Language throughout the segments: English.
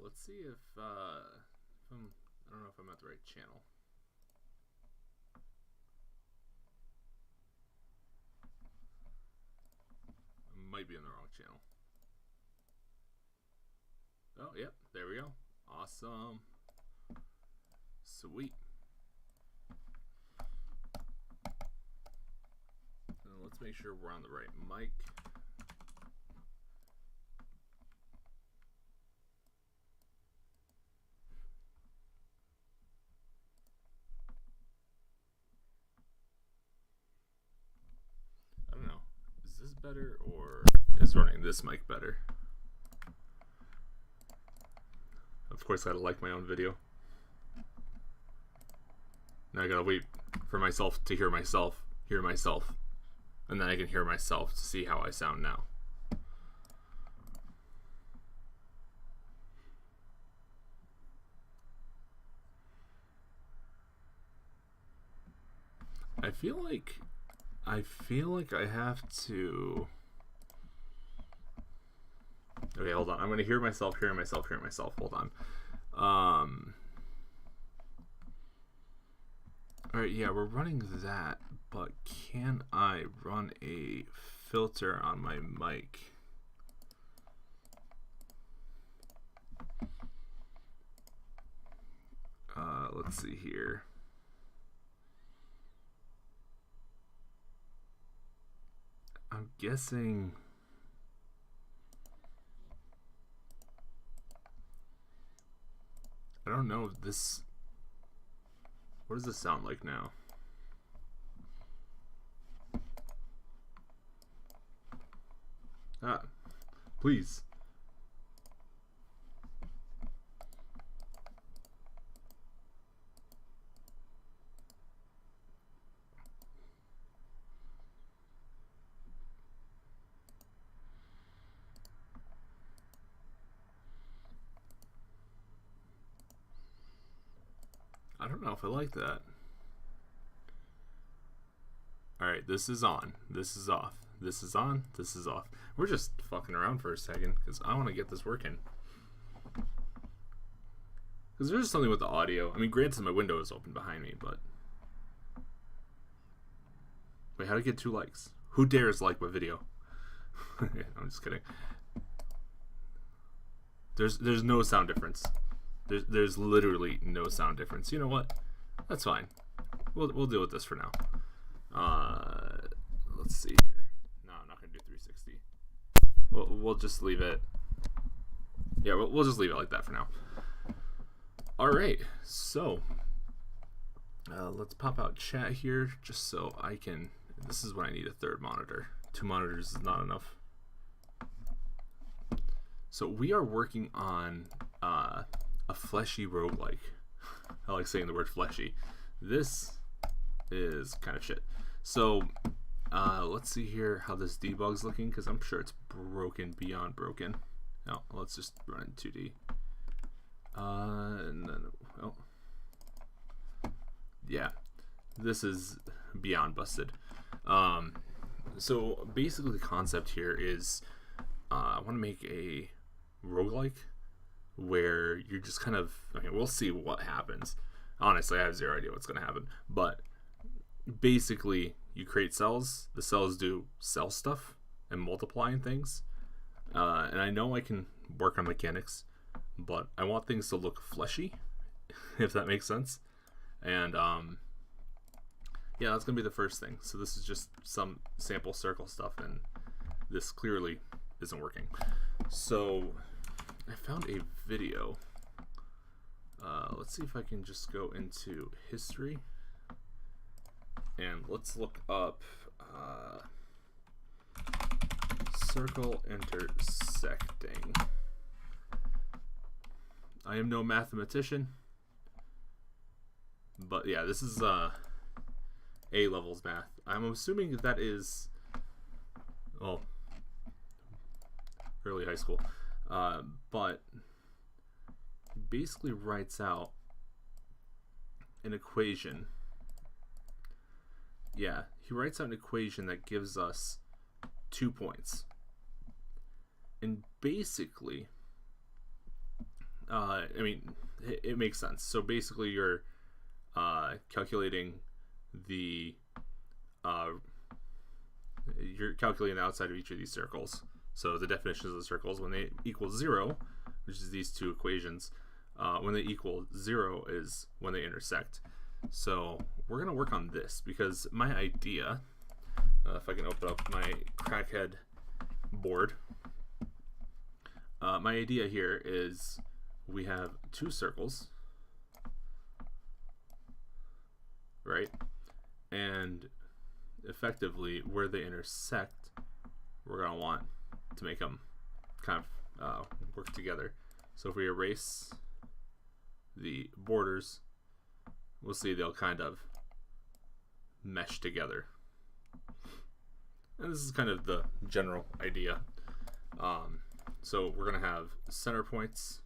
let's see if I don't know if I'm at the right channel. I might be in the wrong channel. Oh, yep, there we go. Awesome. Sweet. Now let's make sure we're on the right mic. I don't know. Is this better or is running this mic better? Of course, I gotta like my own video. Now I gotta wait for myself to hear myself, and then I can hear myself to see how I sound now. I feel like I have to. Okay, hold on. I'm gonna hear myself. Hold on. Alright, yeah, we're running that, but can I run a filter on my mic? Let's see here. I'm guessing. I don't know if this. What does this sound like now? Ah, please. I don't know if I like that. Alright, this is on. This is off. This is on. This is off. We're just fucking around for a second because I want to get this working. Because there's something with the audio. I mean, granted, my window is open behind me, but. Wait, how to get 2 likes? Who dares like my video? I'm just kidding. There's no sound difference. There's literally no sound difference. You know what? That's fine. We'll deal with this for now. Let's see here. No, I'm not gonna do 360. We'll just leave it. Yeah, we'll just leave it like that for now. All right. So let's pop out chat here just so I can. This is when I need a 3rd monitor. 2 monitors is not enough. So we are working on a fleshy roguelike. I like saying the word fleshy. This is kind of shit. So let's see here how this debug's looking, because I'm sure it's broken beyond broken. No, let's just run in 2D. And then, well, yeah, this is beyond busted. So basically the concept here is I want to make a roguelike where you're just kind of, I mean, we'll see what happens. Honestly, I have 0 idea what's going to happen, but basically you create cells. The cells do cell stuff and multiplying things, and I know I can work on mechanics, but I want things to look fleshy, if that makes sense. And yeah, that's gonna be the first thing. So this is just some sample circle stuff, and this clearly isn't working. So I found a video. Let's see if I can just go into history and let's look up circle intersecting. I am no mathematician, but yeah, this is A levels math. I'm assuming that is, well, early high school, but basically writes out an equation. Yeah, he writes out an equation that gives us 2 points. And basically, I mean, it makes sense. So basically, you're calculating the outside of each of these circles. So the definitions of the circles, when they equal 0, which is these two equations, when they equal 0 is when they intersect. So we're going to work on this because my idea, if I can open up my crackhead board, my idea here is we have two circles, right? And effectively, where they intersect, we're going to want to make them kind of work together. So if we erase the borders, we'll see they'll kind of mesh together. And this is kind of the general idea. So we're going to have center points.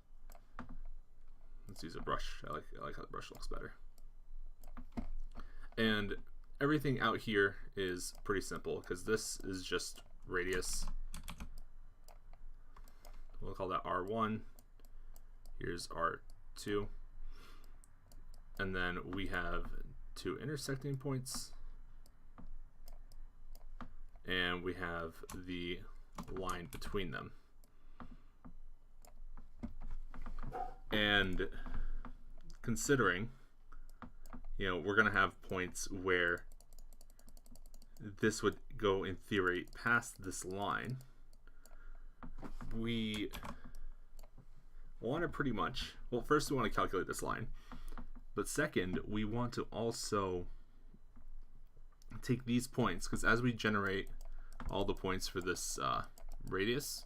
Let's use a brush. I like how the brush looks better. And everything out here is pretty simple because this is just radius. We'll call that R1. Here's R2. And then we have two intersecting points. And we have the line between them. And considering, we're going to have points where this would go, in theory, past this line. We want to pretty much, well, first we want to calculate this line. But second, we want to also take these points, because as we generate all the points for this radius,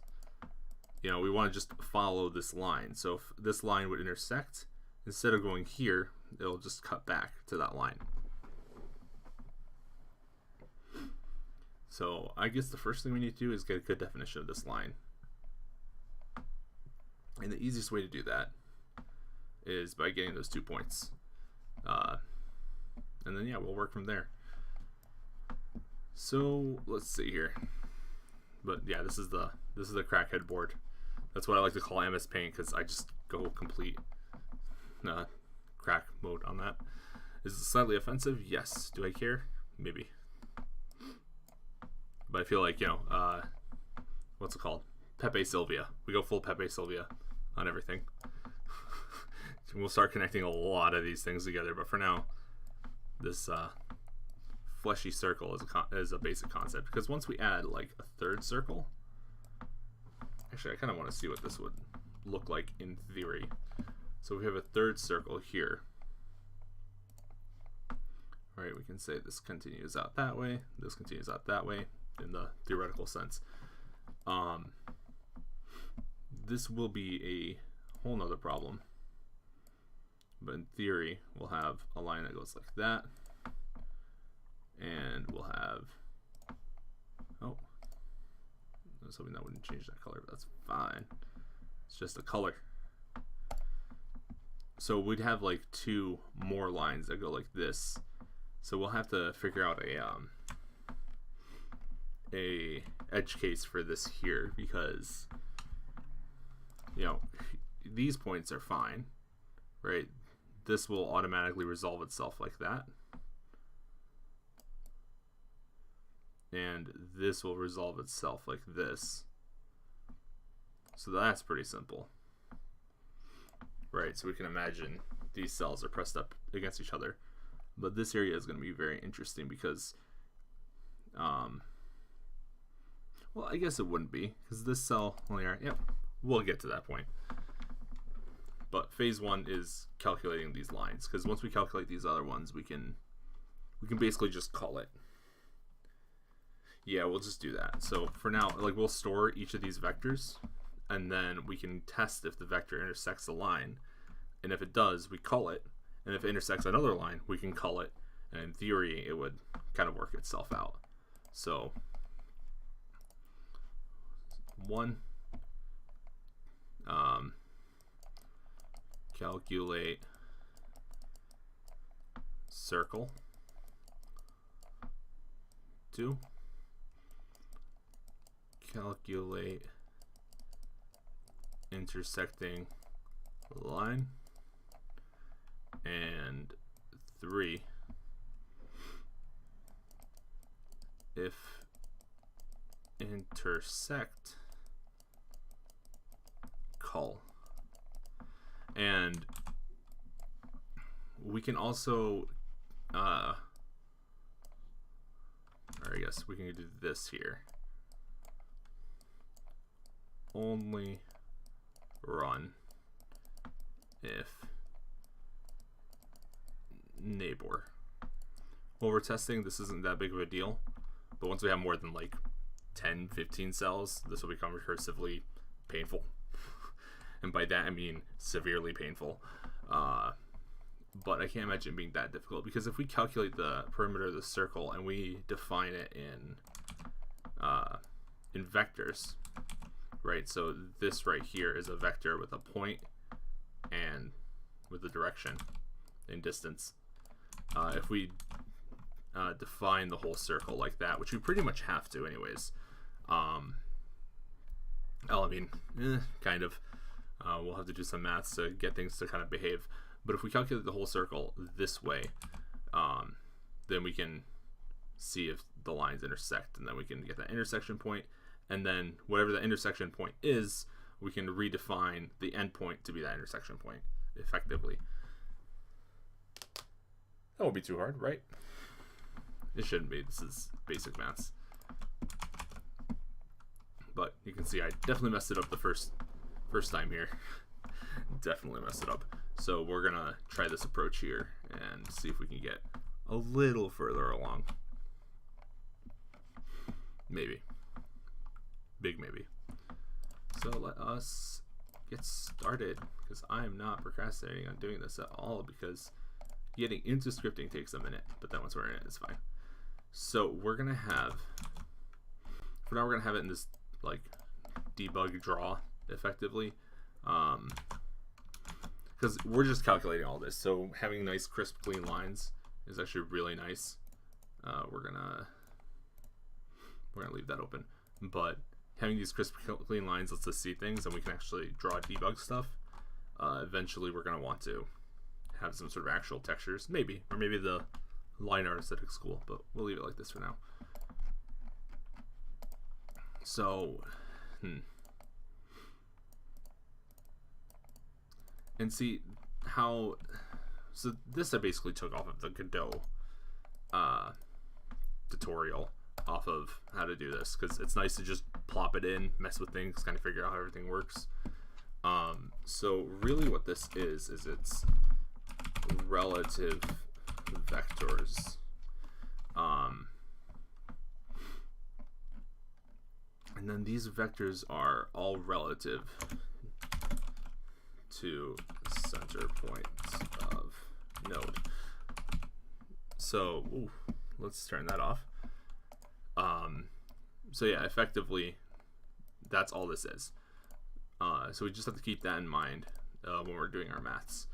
we want to just follow this line. So if this line would intersect, instead of going here, it'll just cut back to that line. So I guess the first thing we need to do is get a good definition of this line. And the easiest way to do that is by getting those 2 points. And then, we'll work from there. So let's see here. But yeah, this is the crackhead board. That's what I like to call MS Paint because I just go complete crack mode on that. Is it slightly offensive? Yes. Do I care? Maybe. But I feel like, what's it called? Pepe Sylvia. We go full Pepe Sylvia on everything. We'll start connecting a lot of these things together, but for now, this fleshy circle is a basic concept, because once we add like a third circle, actually I kind of want to see what this would look like in theory. So we have a third circle here. All right, we can say this continues out that way, this continues out that way in the theoretical sense. This will be a whole nother problem. But in theory, we'll have a line that goes like that. And we'll have, I was hoping that wouldn't change that color, but that's fine. It's just a color. So we'd have like 2 more lines that go like this. So we'll have to figure out a edge case for this here, because these points are fine, right? This will automatically resolve itself like that. And this will resolve itself like this. So that's pretty simple. Right, so we can imagine these cells are pressed up against each other. But this area is going to be very interesting because, well, I guess it wouldn't be, because this cell only are, we'll get to that point. But phase 1 is calculating these lines, because once we calculate these other ones, we can basically just call it. Yeah, we'll just do that. So for now, we'll store each of these vectors, and then we can test if the vector intersects the line. And if it does, we call it. And if it intersects another line, we can call it. And in theory, it would kind of work itself out. So 1, calculate circle. 2, calculate intersecting line, and 3 if intersect cull. And we can also or I guess we can do this here. Only run if neighbor. While we're testing, this isn't that big of a deal, but once we have more than like 10, 15 cells, this will become recursively painful. And by that I mean severely painful. But I can't imagine it being that difficult, because if we calculate the perimeter of the circle and we define it in vectors, right? So this right here is a vector with a point and with a direction and distance. If we define the whole circle like that, which we pretty much have to anyways, kind of. We'll have to do some maths to get things to kind of behave. But if we calculate the whole circle this way, then we can see if the lines intersect, and then we can get that intersection point, and then whatever the intersection point is, we can redefine the endpoint to be that intersection point effectively. That won't be too hard, right? It shouldn't be. This is basic maths. But you can see I definitely messed it up the first time here. Definitely messed it up. So we're gonna try this approach here and see if we can get a little further along. Maybe. Big maybe. So let us get started, because I am not procrastinating on doing this at all, because getting into scripting takes a minute, but then once we're in it, it's fine. So we're gonna have, for now we're gonna have it in this like debug draw effectively, because we're just calculating all this, so having nice crisp clean lines is actually really nice. We're gonna leave that open, but having these crisp clean lines lets us see things, and we can actually draw debug stuff. Eventually we're gonna want to have some sort of actual textures, maybe, or maybe the line art aesthetic's cool, but we'll leave it like this for now. So and see how, so this I basically took off of the Godot tutorial, off of how to do this, because it's nice to just plop it in, mess with things, kind of figure out how everything works. So really what this is it's relative vectors. And then these vectors are all relative to center points of node. So let's turn that off. So yeah, effectively that's all this is. So we just have to keep that in mind when we're doing our maths.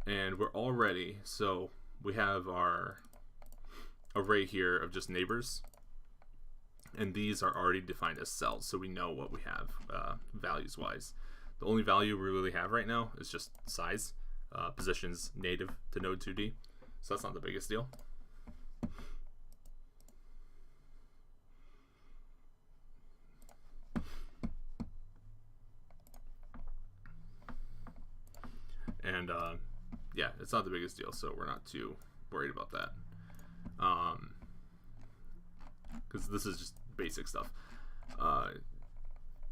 And we're all ready. So we have our array here of just neighbors, and these are already defined as cells, so we know what we have values wise. The only value we really have right now is just size, positions native to node 2D, so that's not the biggest deal. And yeah, it's not the biggest deal, so we're not too worried about that, because this is just basic stuff.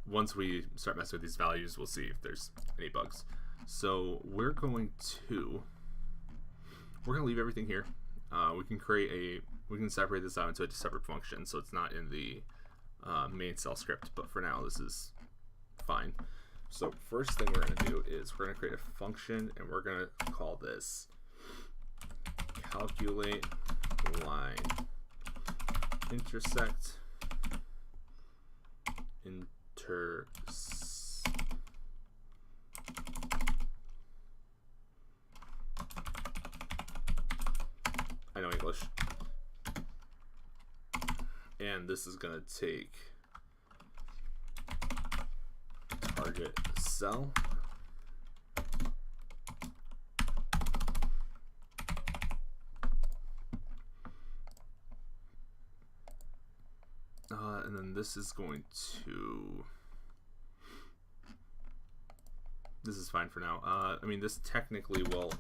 Once we start messing with these values, we'll see if there's any bugs. So we're going to leave everything here. We can separate this out into a separate function, so it's not in the main cell script, but for now this is fine. So first thing we're going to do is we're going to create a function, and we're going to call this calculate line intersect I know English. And this is going to take target cell and this is going to... This is fine for now. I mean, this technically will...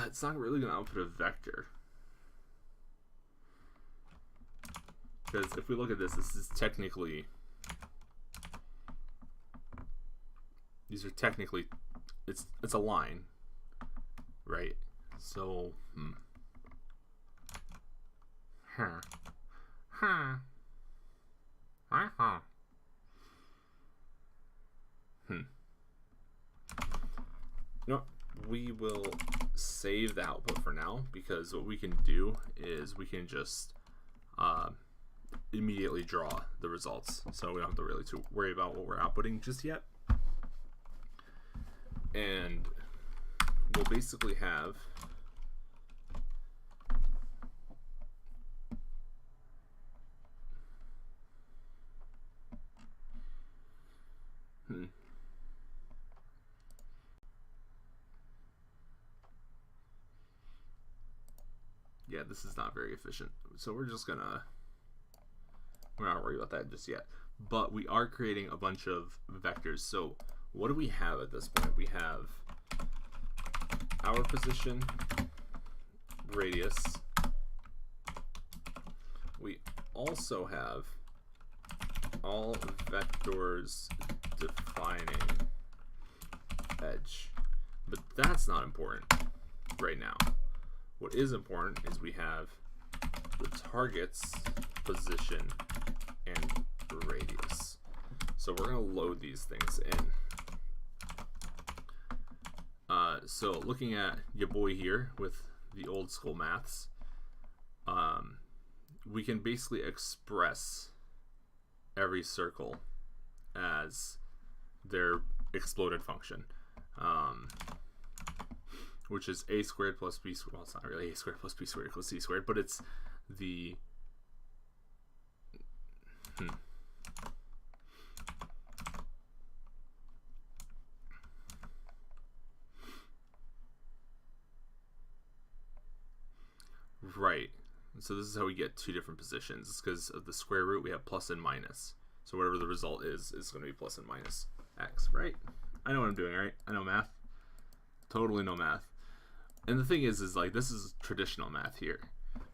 it's not really going to output a vector. Because if we look at this, this is technically... These are technically... It's a line, right? So... You know what? We will save the output for now, because what we can do is we can just immediately draw the results, so we don't have to really worry about what we're outputting just yet. And we'll basically have yeah, this is not very efficient, so we're not worried about that just yet. But we are creating a bunch of vectors. So what do we have at this point? We have our position, radius. We also have all vectors defining edge, but that's not important right now. What is important is we have the target's position and radius. So we're going to load these things in. So looking at your boy here with the old school maths, we can basically express every circle as their exploded function, which is a squared plus b squared. Well, it's not really a squared plus b squared equals c squared, but it's the right. So this is how we get two different positions. It's because of the square root, we have plus and minus. So whatever the result is going to be plus and minus x, right? I know what I'm doing, right? I know math. Totally know math. And the thing is like, this is traditional math here.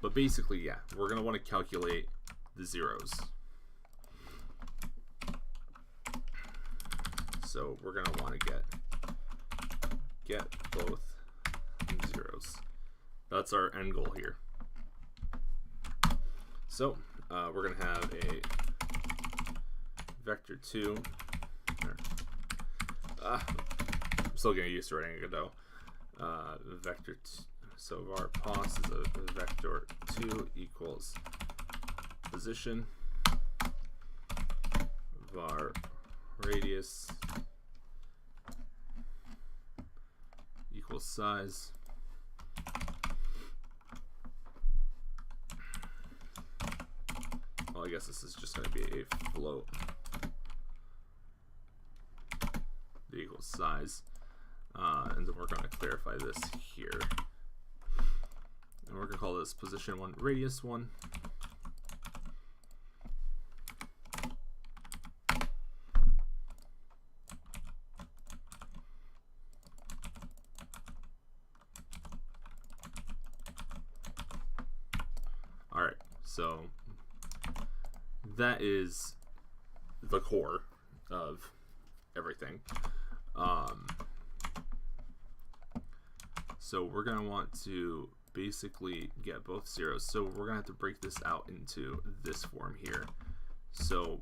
But basically, yeah, we're going to want to calculate the zeros. So we're going to want to get both zeros. That's our end goal here. So we're going to have a vector 2. I'm still getting used to writing Godot. Vector 2. So var pos is a vector 2 equals position. Var radius equals size. Well, I guess this is just going to be a float that equals size. And then we're going to clarify this here. And we're going to call this position 1, radius 1. Alright, so that is the core of everything. So we're going to want to basically get both zeros. So we're going to have to break this out into this form here. So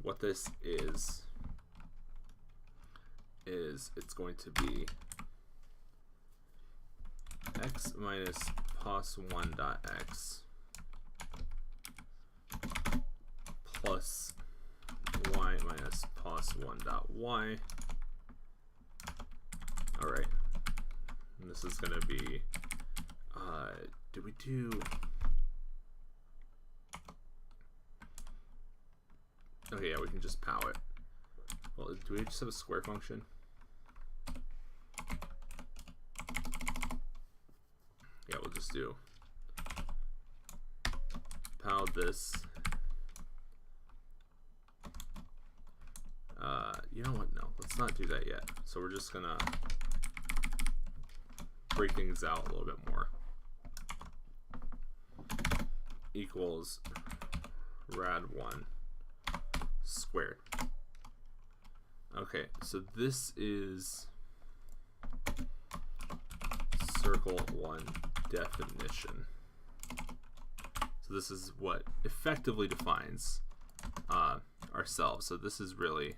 what this is it's going to be x minus pos1 dot x plus y minus pos1 dot y. All right. And this is going to be, do we do, oh yeah, we can just pow it. Well, do we just have a square function? Yeah, we'll just do pow this you know what? No, let's not do that yet. So we're just gonna break things out a little bit more. Equals rad1 squared. Okay, so this is circle 1 definition. So this is what effectively defines ourselves. So this is really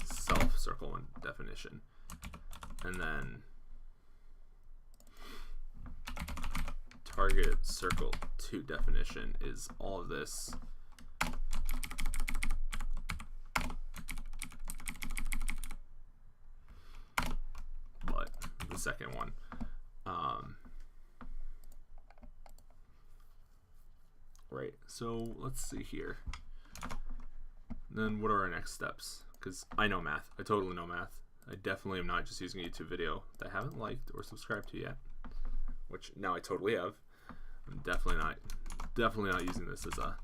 self circle 1 definition. And then target circle 2 definition is all of this but the second one. Right, so let's see here. Then what are our next steps? Because I know math. I totally know math. I definitely am not just using a YouTube video that I haven't liked or subscribed to yet, which now I totally have. I'm definitely not using this as a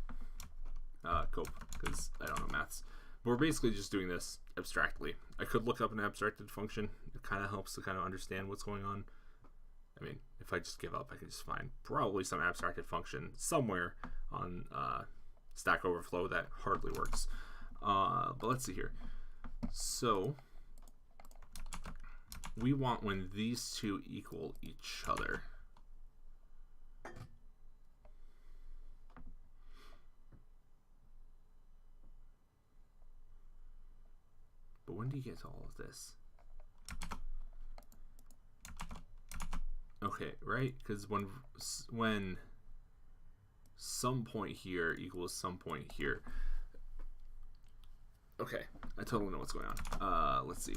cope because I don't know maths. But we're basically just doing this abstractly. I could look up an abstracted function. It kind of helps to kind of understand what's going on. I mean, if I just give up, I can just find probably some abstracted function somewhere on Stack Overflow that hardly works. But let's see here. So we want when these two equal each other. But when do you get to all of this? Okay, right? Because when some point here equals some point here. Okay, I totally know what's going on. Let's see.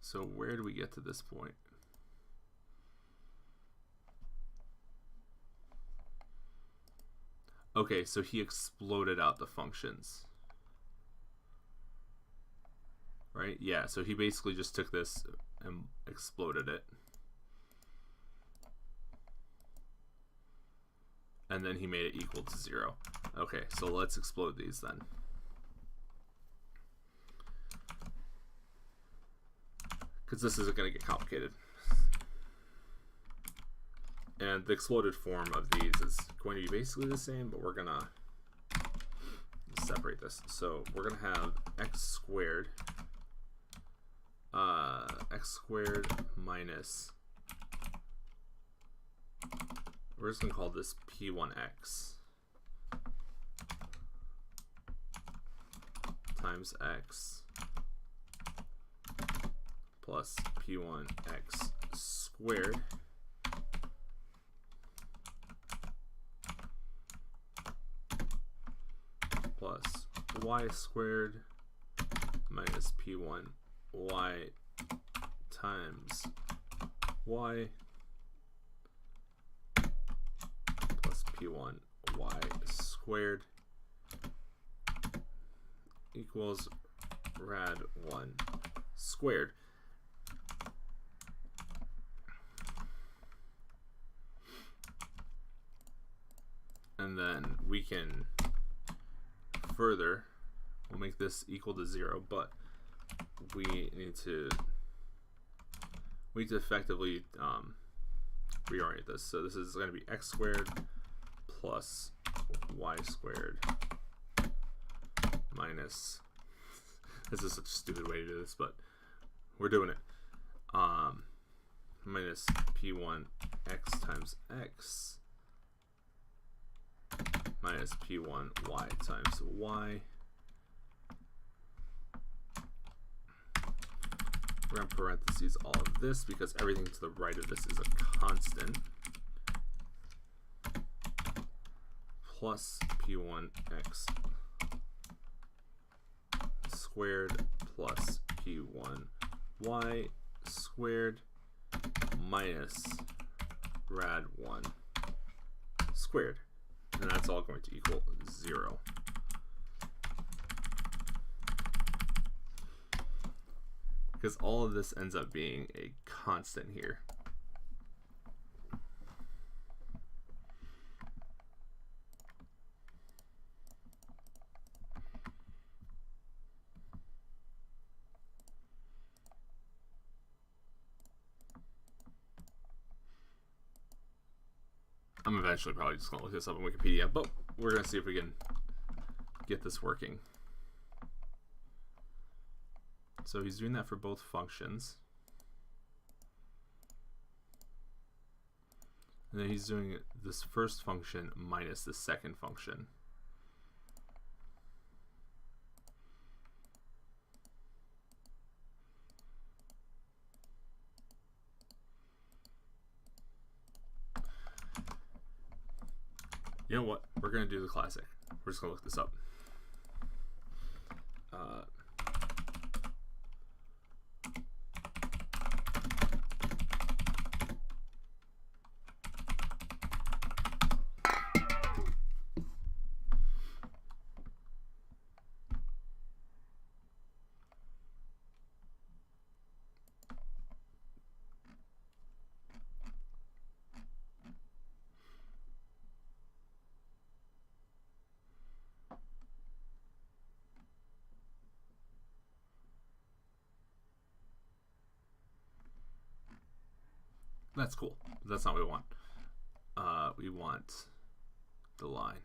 So where do we get to this point? Okay, so he exploded out the functions. Right? Yeah, so he basically just took this and exploded it. And then he made it equal to 0. Okay, so let's explode these then. Because this isn't going to get complicated. And the exploded form of these is going to be basically the same, but we're going to separate this. So we're going to have x squared minus, we're just going to call this p1x times x plus p1x squared plus y squared minus p1 y times y plus p1 y squared equals rad1 squared. And then we can further, we'll make this equal to 0, but we need to effectively reorient this. So this is going to be x squared plus y squared minus, this is such a stupid way to do this, but we're doing it, minus p1 x times x minus p1 y times y. We're going to parentheses all of this because everything to the right of this is a constant, plus p1x squared plus p1y squared minus rad1 squared. And that's all going to equal 0. Because all of this ends up being a constant here. I'm eventually probably just going to look this up on Wikipedia, but we're going to see if we can get this working. So he's doing that for both functions. And then he's doing this first function minus the second function. You know what? We're going to do the classic. We're just going to look this up. That's cool. That's not what we want. We want the line.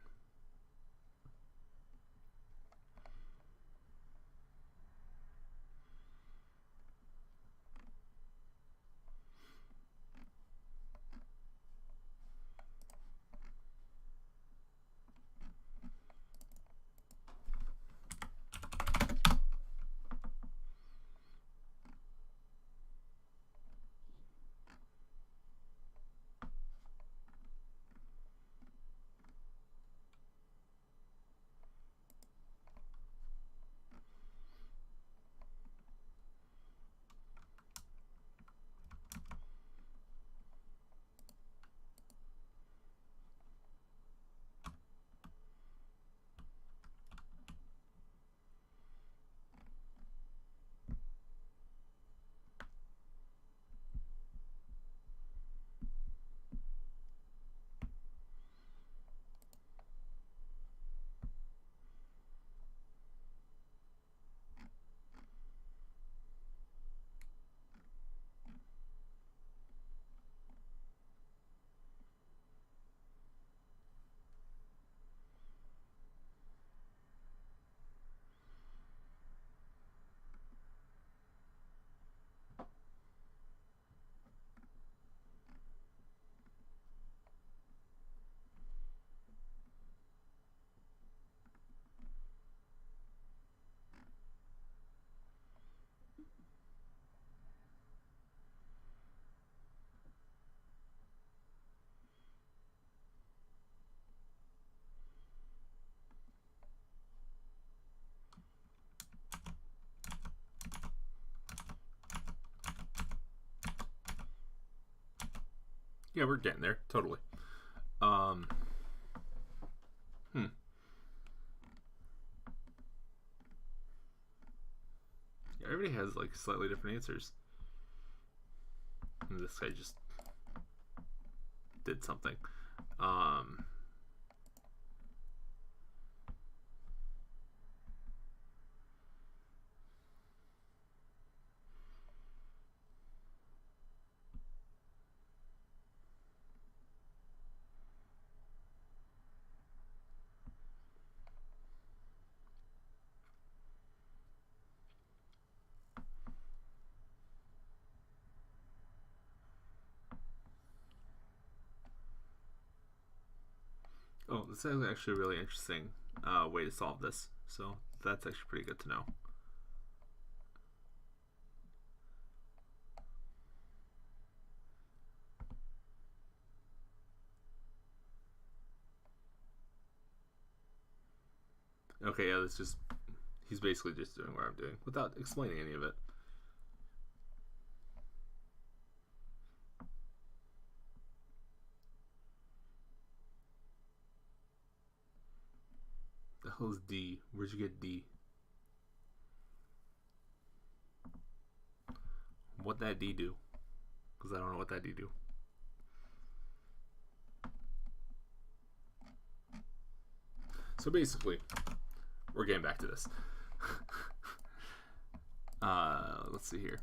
Yeah, we're getting there. Totally. Yeah, everybody has like slightly different answers. And this guy just did something. Oh, this is actually a really interesting way to solve this. So that's actually pretty good to know. Okay, yeah, that's just, he's basically just doing what I'm doing without explaining any of it. The hell is D? Where'd you get D? What that D do? Because I don't know what that D do. So basically, we're getting back to this. Let's see here.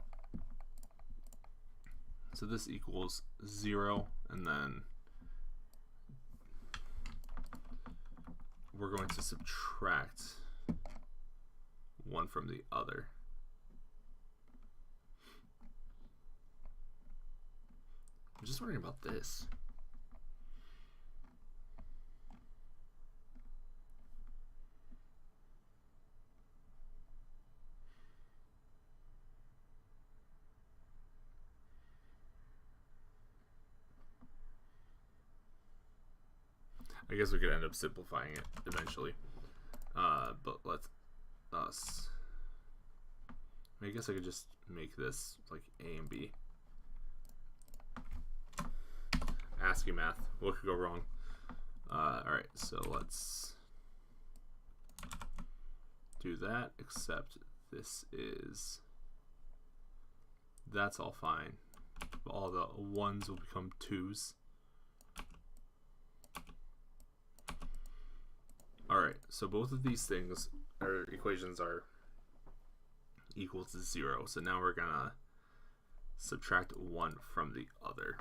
So this equals 0, and then we're going to subtract one from the other. I'm just wondering about this. I guess we could end up simplifying it eventually. But let's I guess I could just make this like A and B. ASCII math. What could go wrong? Alright, so let's do that, except that's all fine. All the ones will become twos. Alright, so both of these things, or equations, are equal to 0. So now we're gonna subtract one from the other.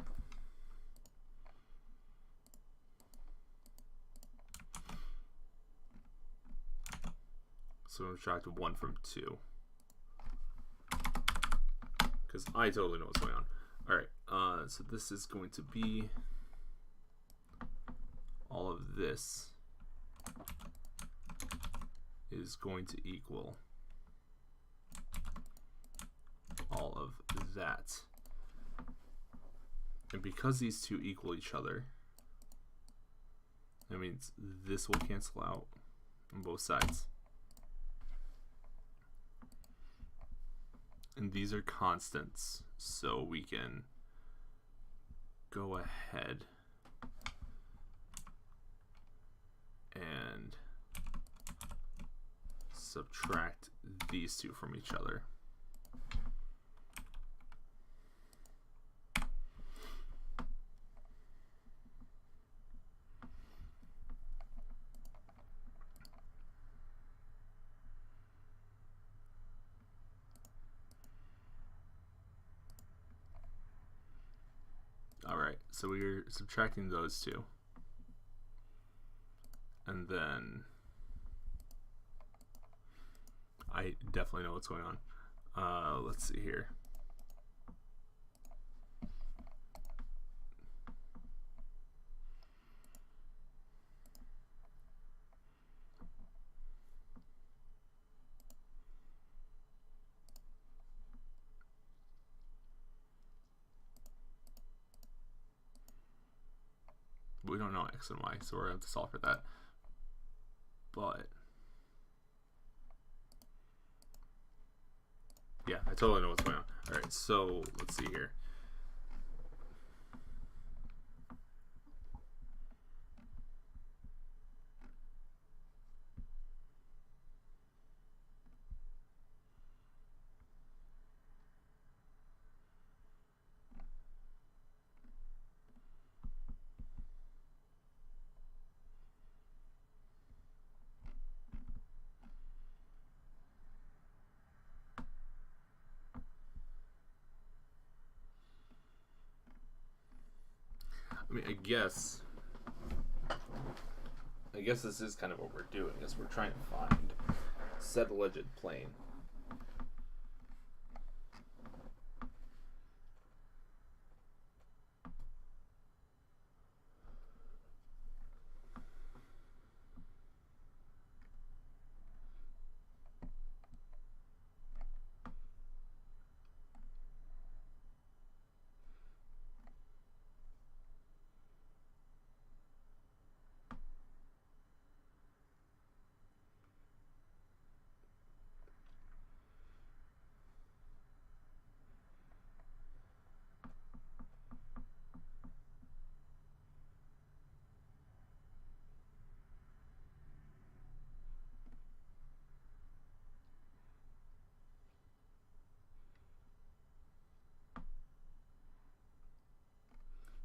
So we'll subtract 1 from 2. Because I totally know what's going on. Alright, so this is going to be all of this is going to equal all of that. And because these two equal each other, that means this will cancel out on both sides. And these are constants, so we can go ahead and subtract these two from each other. Alright, so we're subtracting those two. And then I definitely know what's going on. Let's see here. We don't know x and y, so we're going to have to solve for that. But yeah, I totally know what's going on. All right, so let's see here. I mean, I guess this is kind of what we're doing, is we're trying to find said alleged plane.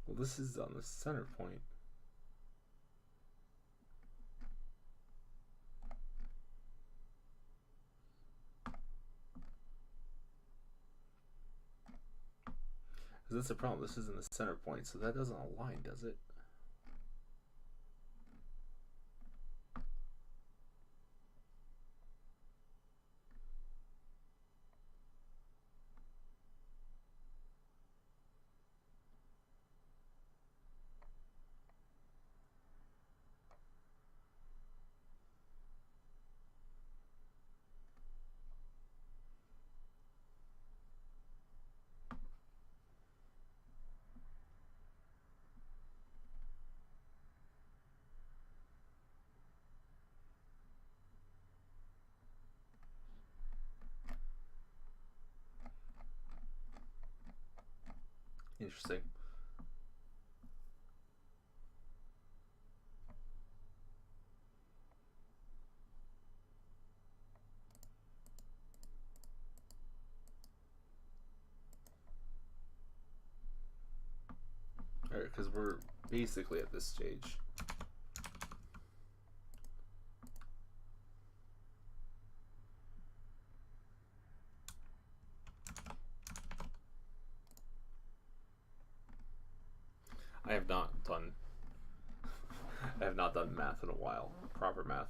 Well, this is on the center point. Because that's the problem. This is in the center point, so that doesn't align, does it? Interesting. Alright, because we're basically at this stage. I have not done math in a while. Proper math.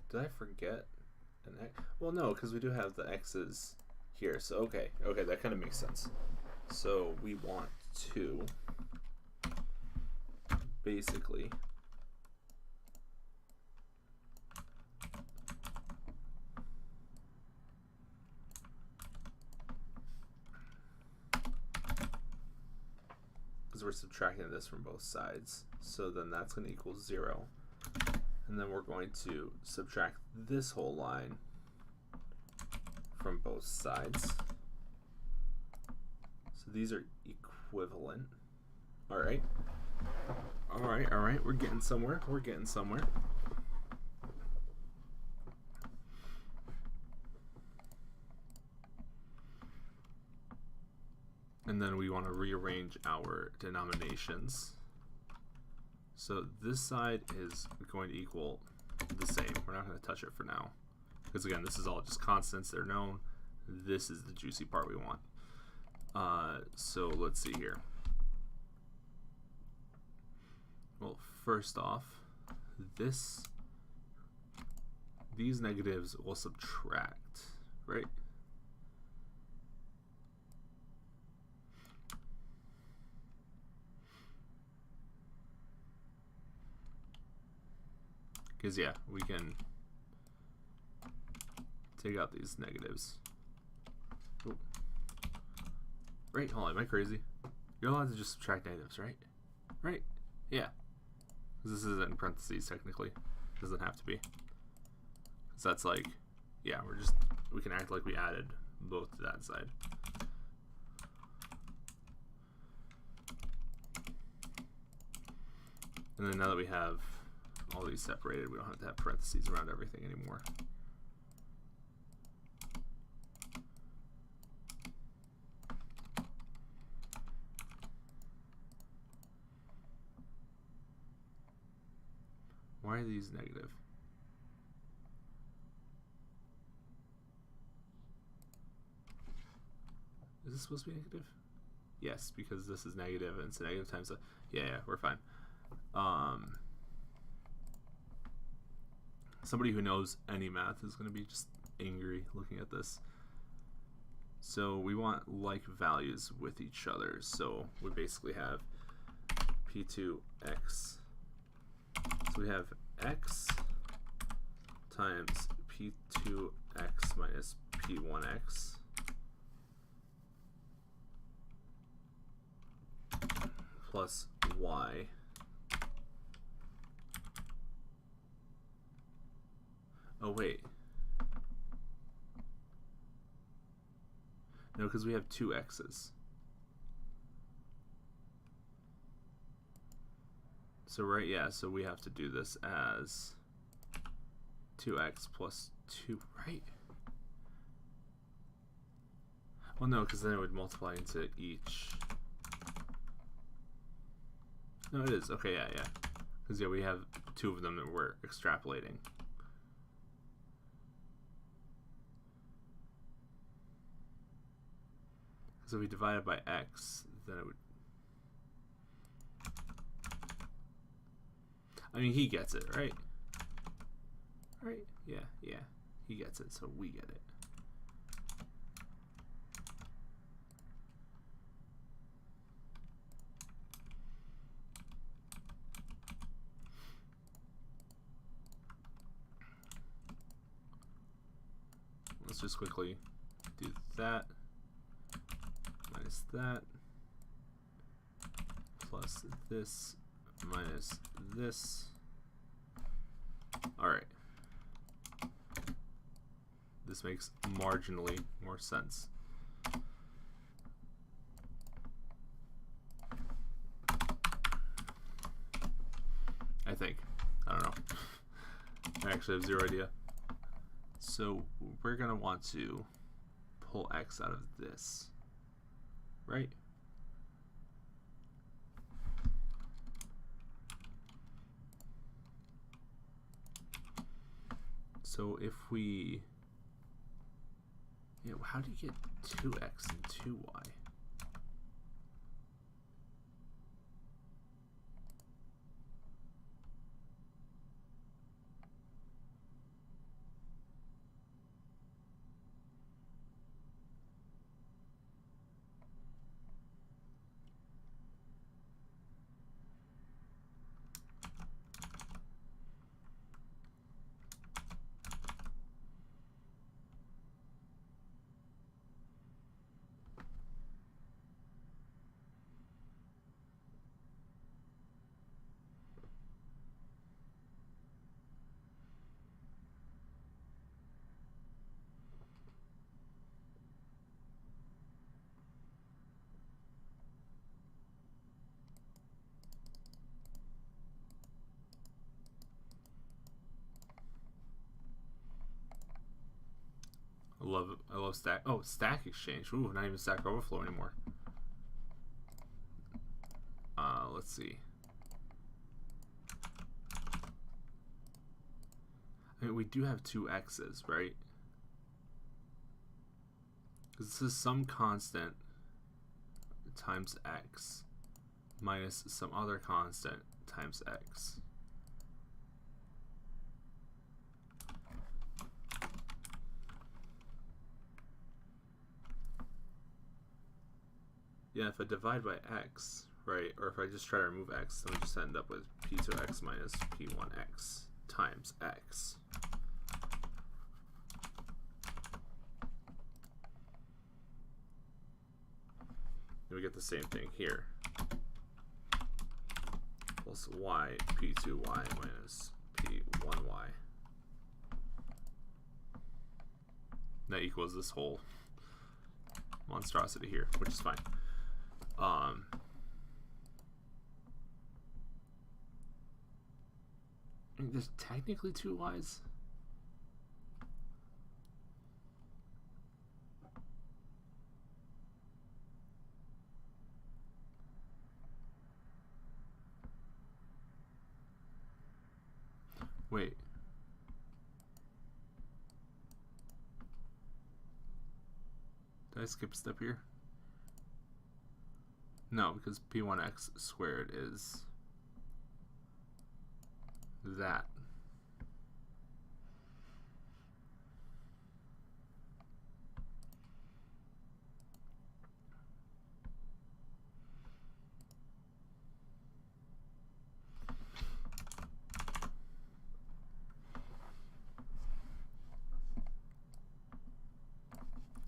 Did I forget an X? Well, no, because we do have the X's here. So, okay, that kind of makes sense. So we want to basically because we're subtracting this from both sides. So then that's going to equal 0. And then we're going to subtract this whole line from both sides. So these are equivalent. All right. We're getting somewhere. And then we want to rearrange our denominations. So this side is going to equal the same. We're not going to touch it for now. Because again, this is all just constants. They're known. This is the juicy part we want. So let's see here. Well, first off, these negatives will subtract, right? Because yeah, we can take out these negatives. Ooh. Right, hold on, am I crazy? You're allowed to just subtract negatives, right? Right? Yeah. Because this isn't in parentheses technically. It doesn't have to be. So that's like, yeah, we can act like we added both to that side. And then now that we have all these separated, we don't have to have parentheses around everything anymore. Why are these negative? Is this supposed to be negative? Yes, because this is negative and it's negative times a, yeah, we're fine. Somebody who knows any math is going to be just angry looking at this. So we want like values with each other. So we basically have P2x. So we have x times P2x minus P1x plus y. Oh wait. No, because we have two x's. So right, yeah, so we have to do this as 2x plus 2, right? Well, no, because then it would multiply into each. No, it is. Okay, yeah. Because, yeah, we have two of them that we're extrapolating. So if we divide it by x, then it would... I mean, he gets it, right? Right? Yeah. He gets it, so we get it. Let's just quickly do that minus that. plus this minus this. All right. This makes marginally more sense. I think. I don't know. I actually have zero idea. So we're going to want to pull x out of this, right? So if we... Yeah, how do you get 2x and 2y? I love stack. Oh, stack exchange. Ooh, not even Stack Overflow anymore. Let's see. I mean, we do have two x's, right? Because this is some constant times x minus some other constant times x. Yeah, if I divide by x, right, or if I just try to remove x, then we just end up with p2x minus p1x times x. And we get the same thing here. Plus y p2y minus p1y. That equals this whole monstrosity here, which is fine. I mean, there's technically two y's. Wait. Did I skip a step here? No, because p1x squared is that.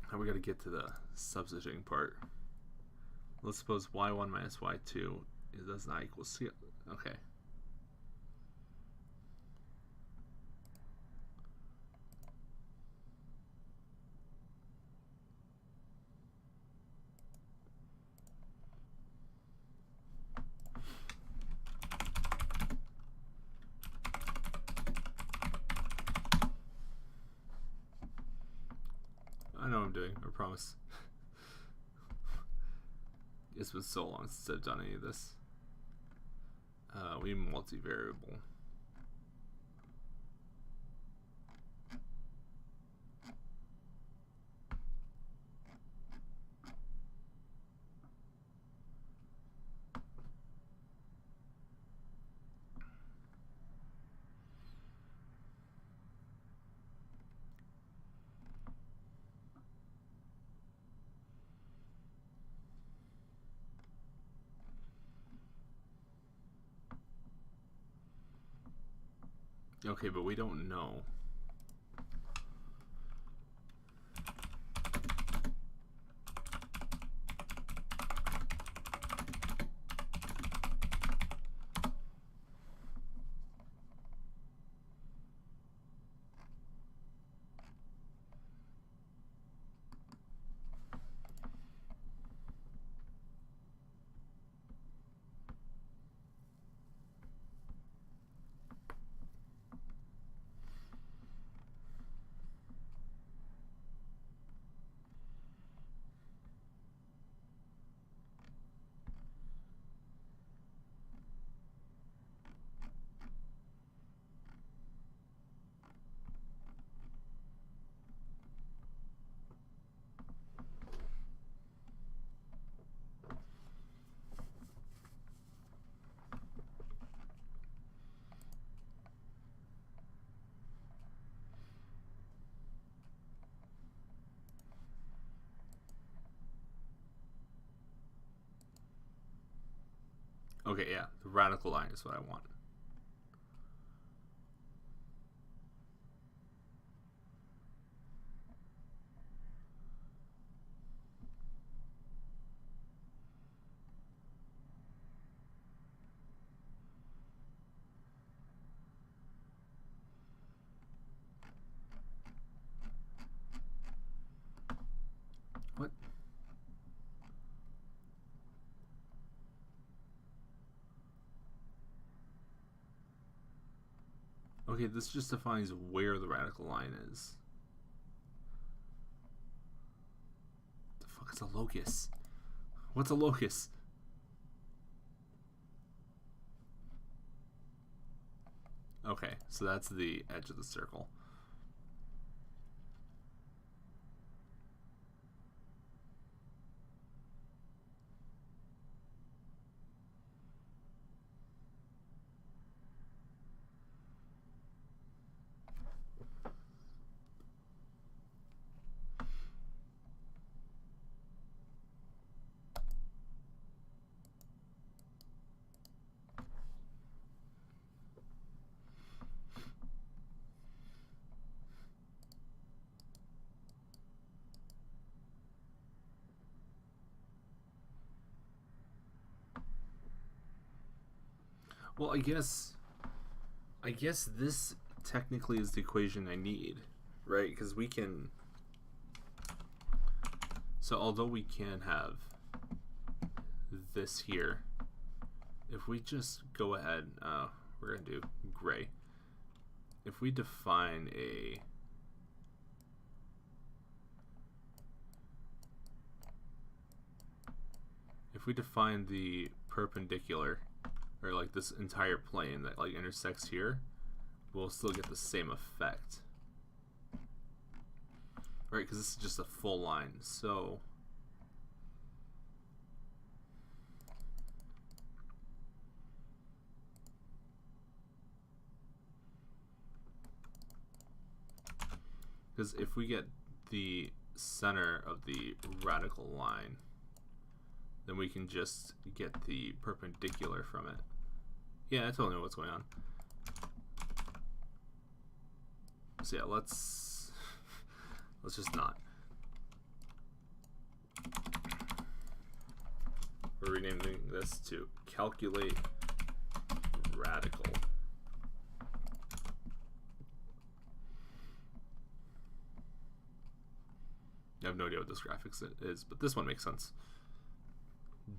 Now we got to get to the substituting part. Let's suppose y1 minus y2 does not equal c. Okay. I know what I'm doing, I promise. It's been so long since I've done any of this. We multivariable. Okay, but we don't know. Okay, yeah, the radical line is what I want. What? Okay, this just defines where the radical line is. The fuck is a locus? What's a locus? Okay, so that's the edge of the circle. Well, I guess this technically is the equation I need, right? Because we can. So although we can have this here, if we just go ahead, we're gonna do gray. If we define a the perpendicular, or like this entire plane that like intersects here, we'll still get the same effect, right? Because this is just a full line. So because if we get the center of the radical line, then we can just get the perpendicular from it. Yeah, I totally know what's going on. So yeah, let's just not. We're renaming this to calculate radical. I have no idea what this graphics is, but this one makes sense.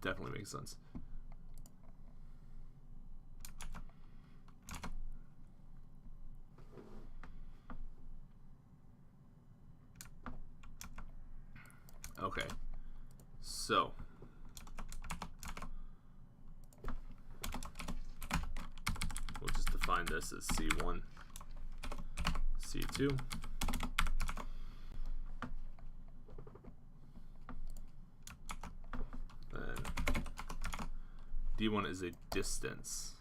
Definitely makes sense. Okay, so we'll just define this as C1, C2. D1 is a distance.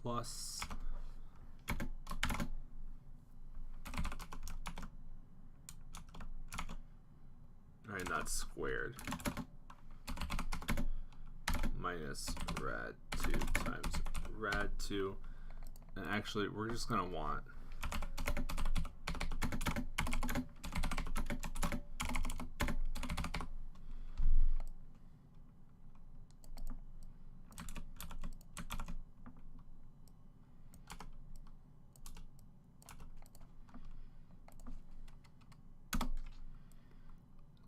Plus not squared, minus rad 2 times rad 2. And actually, we're just going to want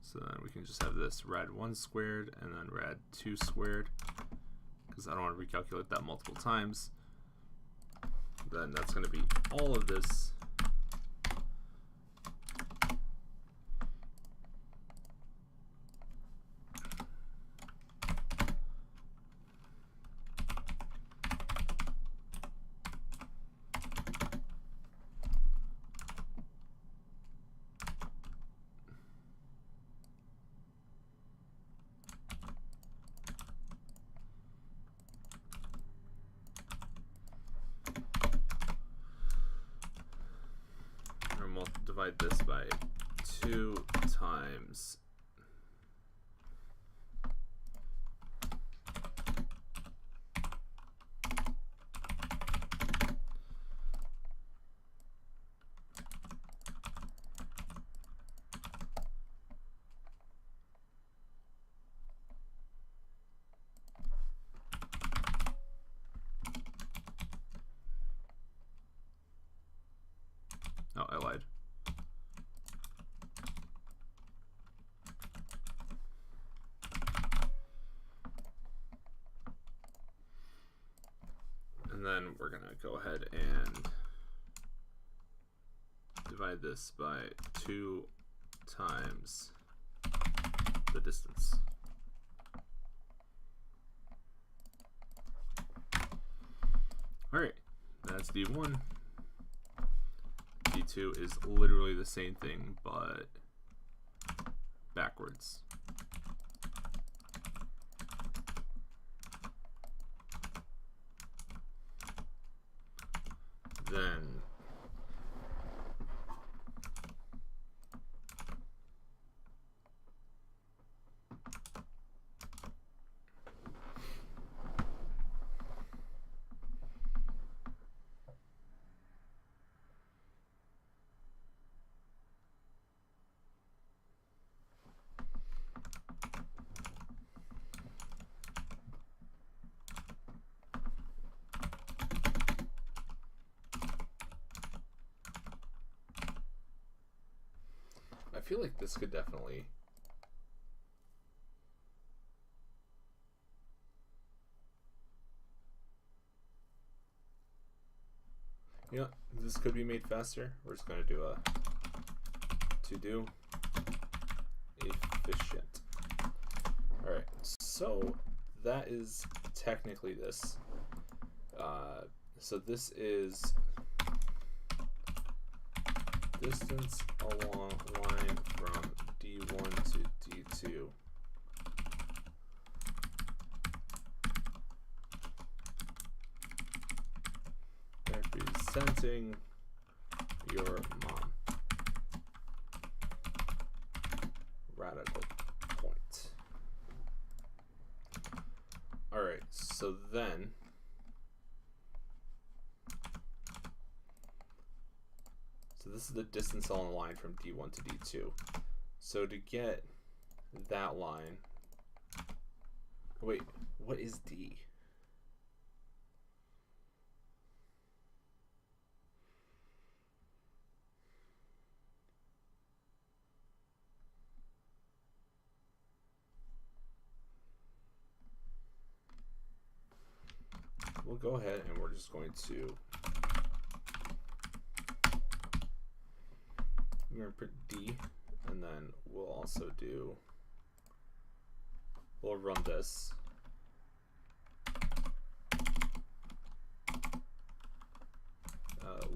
so then we can just have this rad 1 squared and then rad 2 squared, because I don't want to recalculate that multiple times. Then that's going to be all of this divide this by 2 times oh, I lied. And then we're gonna go ahead and divide this by 2 times the distance. All right, that's D1. D2 is literally the same thing, but backwards. Then I feel like this could definitely this could be made faster. We're just going to do a to-do efficient. All right, so that is technically this. So this is distance along line from D1 to D2. Representing your mom. Radical point. All right, so then this is the distance along the line from D1 to D2. So to get that line, wait, what is D? We'll go ahead and we're just going to put D, and then we'll also do, we'll run this.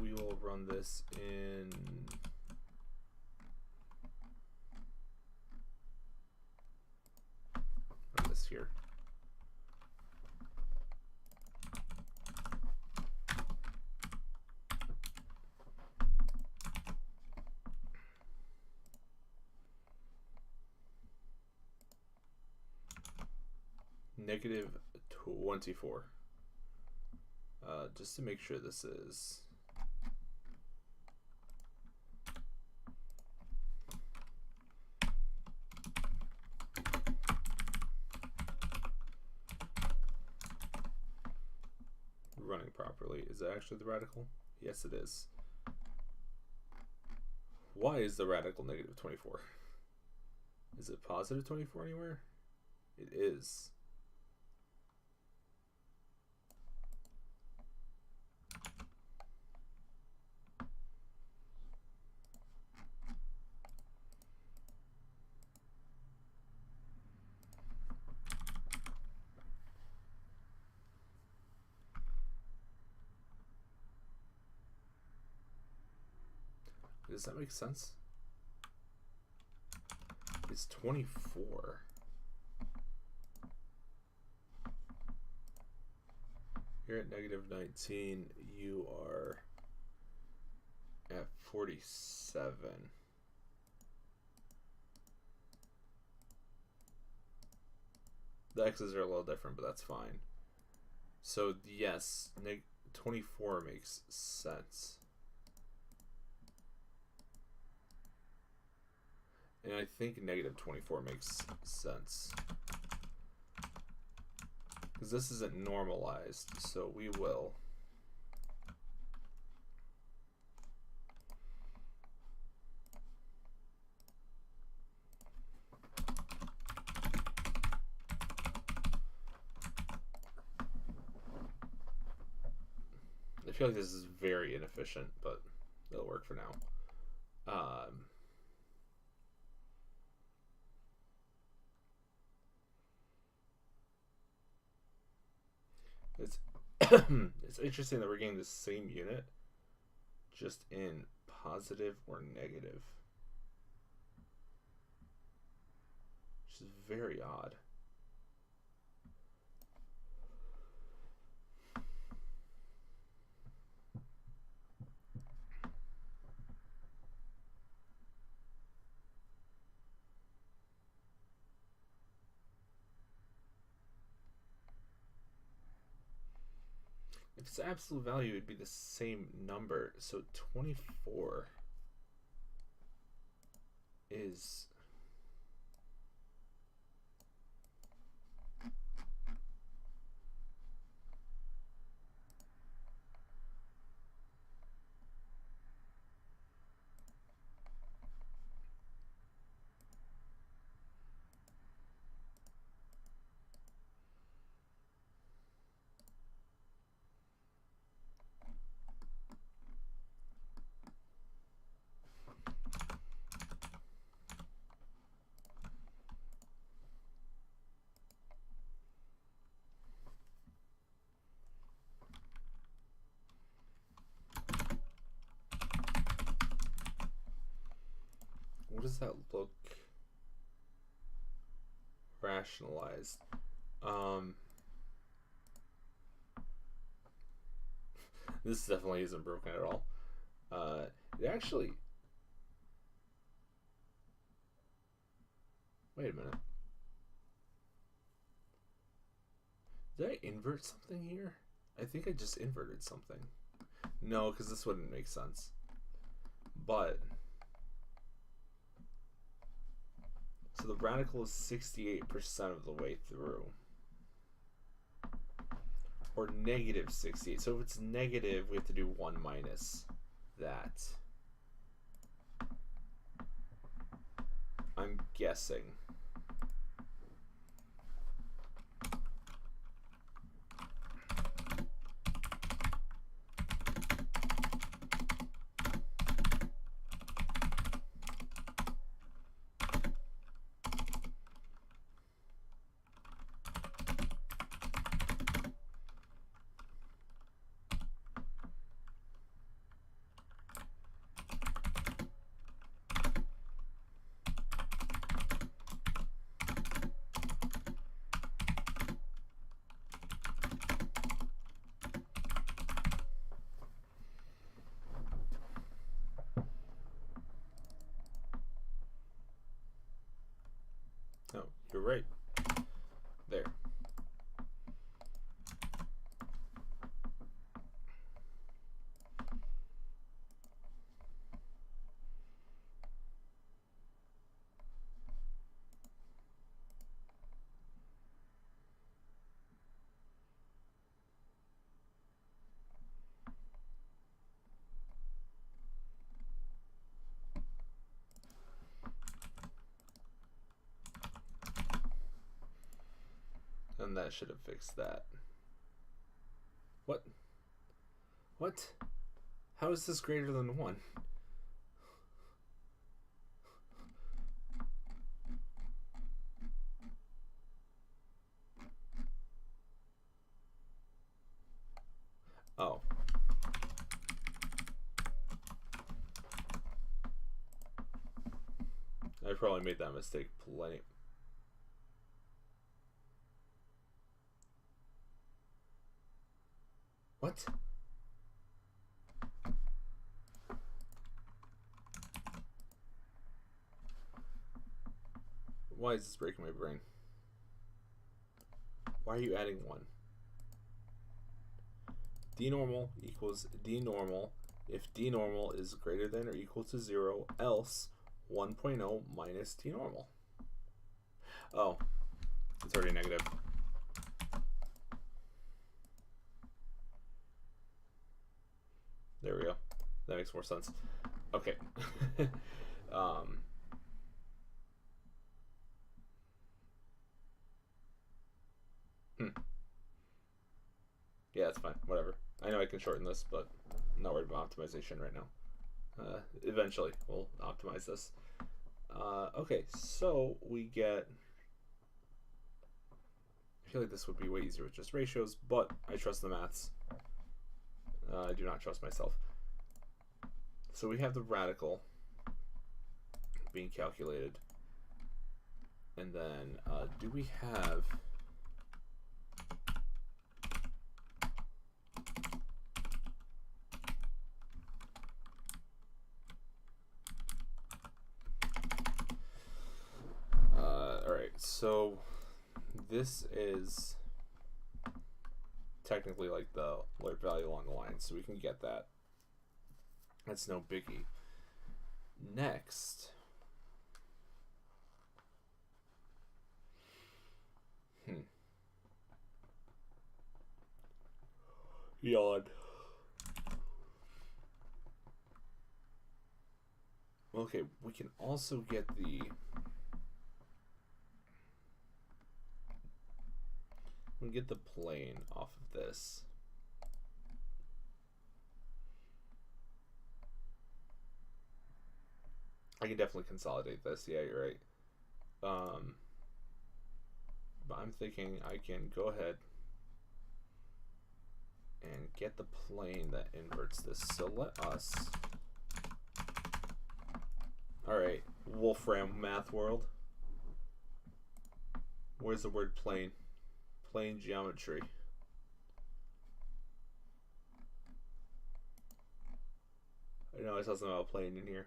We will run this in this here. -24. Just to make sure this is running properly. Is it actually the radical? Yes, it is. Why is the radical -24? Is it +24 anywhere? It is. Does that make sense? It's 24. You're at -19. You are at 47. The x's are a little different, but that's fine. So yes, 24 makes sense. And I think negative 24 makes sense. Because this isn't normalized, so we will. I feel like this is very inefficient, but it'll work for now. It's it's interesting that we're getting the same unit, just in positive or negative, which is very odd. If it's absolute value, it'd be the same number. So 24 is... What does that look rationalized? This definitely isn't broken at all. It actually... Wait a minute. Did I invert something here? I think I just inverted something. No, because this wouldn't make sense. But... So the radical is 68% of the way through. Or negative 68. So if it's negative, we have to do 1 minus that. I'm guessing. No, you're right. There. And that should have fixed that. What? What? How is this greater than 1? Oh. I probably made that mistake plenty. What? Why is this breaking my brain? Why are you adding 1? D normal equals D normal if D normal is greater than or equal to 0, else 1.0 minus T normal. Oh, it's already negative. There we go. That makes more sense. Okay. Yeah, it's fine. Whatever. I know I can shorten this, but I'm not worried about optimization right now. Eventually, we'll optimize this. Okay, so we get... I feel like this would be way easier with just ratios, but I trust the maths. I do not trust myself. So we have the radical being calculated. And then, do we have... Alright, so this is technically like the alert value along the line, so we can get that. That's no biggie. Next, yawn. Okay, we can also get the... we get the plane off of this. I can definitely consolidate this. Yeah, you're right. But I'm thinking I can go ahead and get the plane that inverts this. So let us... Alright, Wolfram Math World. Where's the word plane? Plane geometry. I know I saw something about plane in here.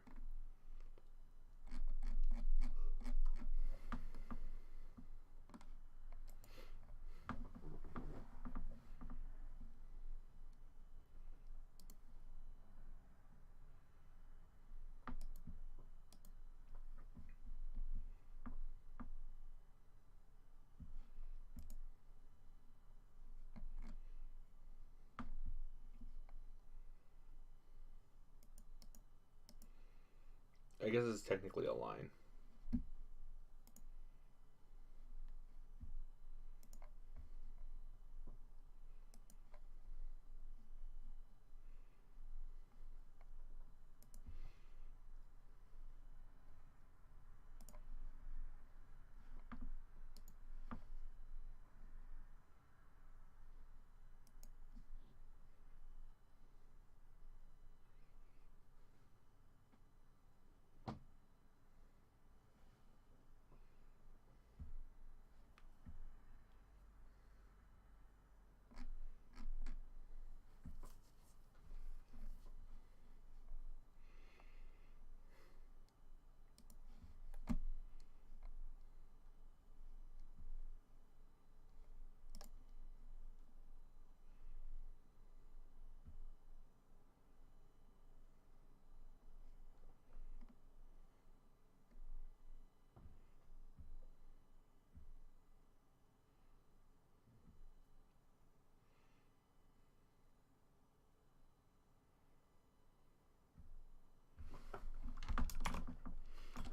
I guess it's technically a line.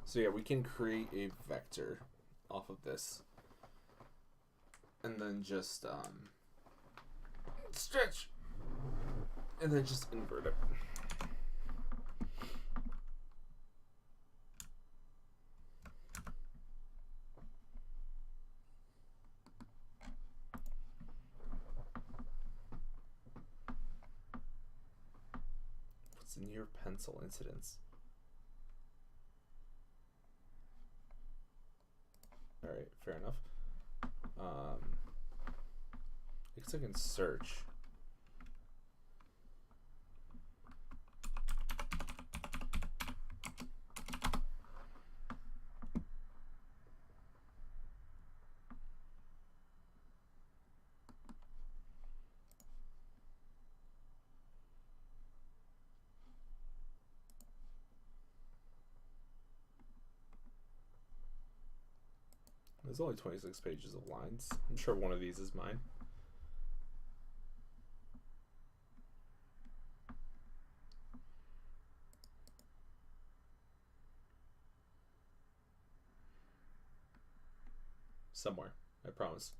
So yeah, we can create a vector off of this. And then just stretch. And then just invert it. What's the near pencil incidence? Alright, fair enough. I guess I can search. There's only 26 pages of lines. I'm sure one of these is mine. Somewhere, I promise.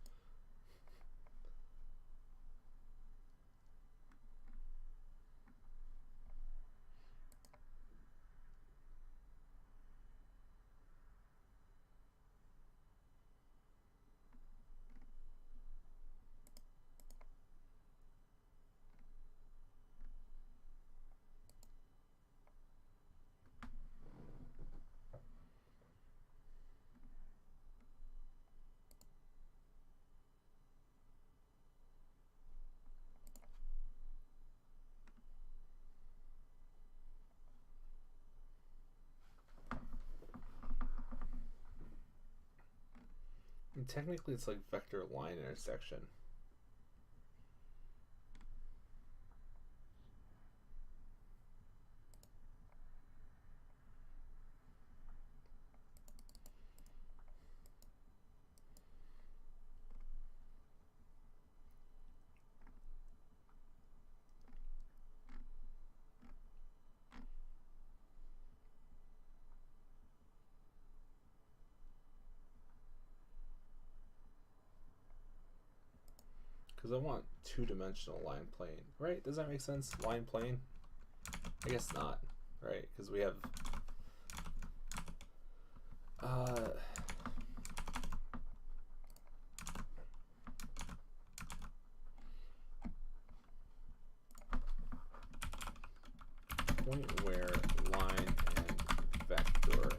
And technically it's like vector line intersection. Because I want two-dimensional line plane, right? Does that make sense? Line plane? I guess not, right? Because we have point where line and vector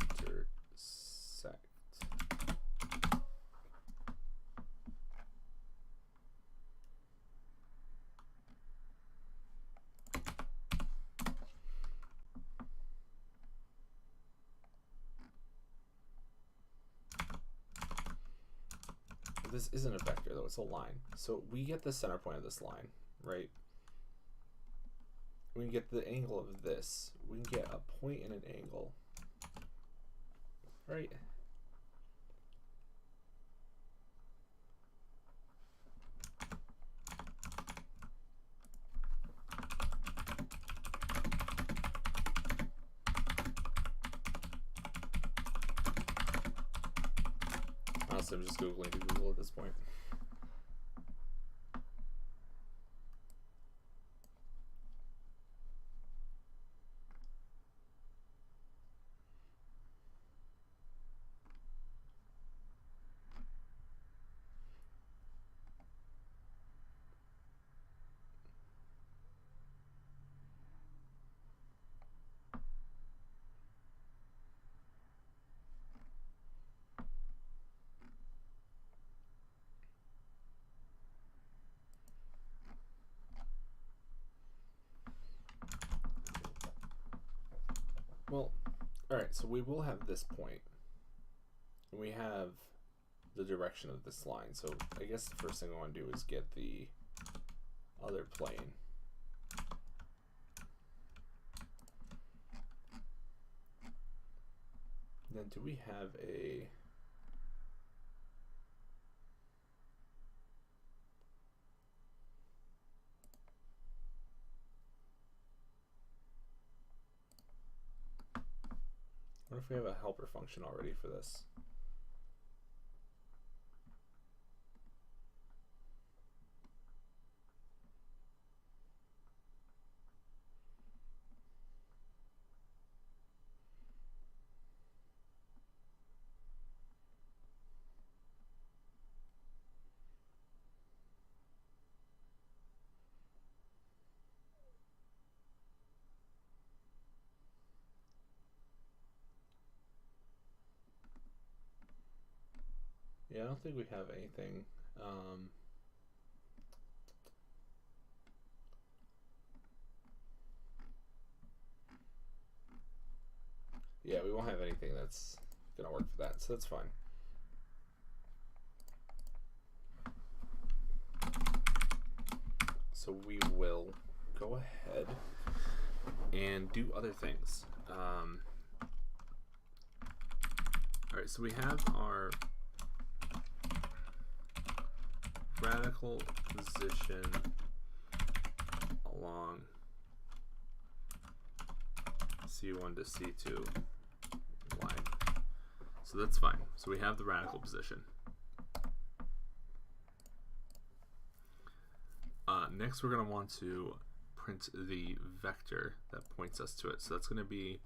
intersect. This isn't a vector though, it's a line. So we get the center point of this line, right? We can get the angle of this. We can get a point and an angle, right? Honestly, I'm just Googling to Google at this point. Well, alright, so we will have this point. And we have the direction of this line. So I guess the first thing I want to do is get the other plane. Then do we have a... What if we have a helper function already for this? Yeah, I don't think we have anything. Yeah, we won't have anything that's gonna work for that, so that's fine. So we will go ahead and do other things. All right, so we have our radical position along C1 to C2 line. So that's fine. So we have the radical position. Next, we're going to want to print the vector that points us to it. So that's going to be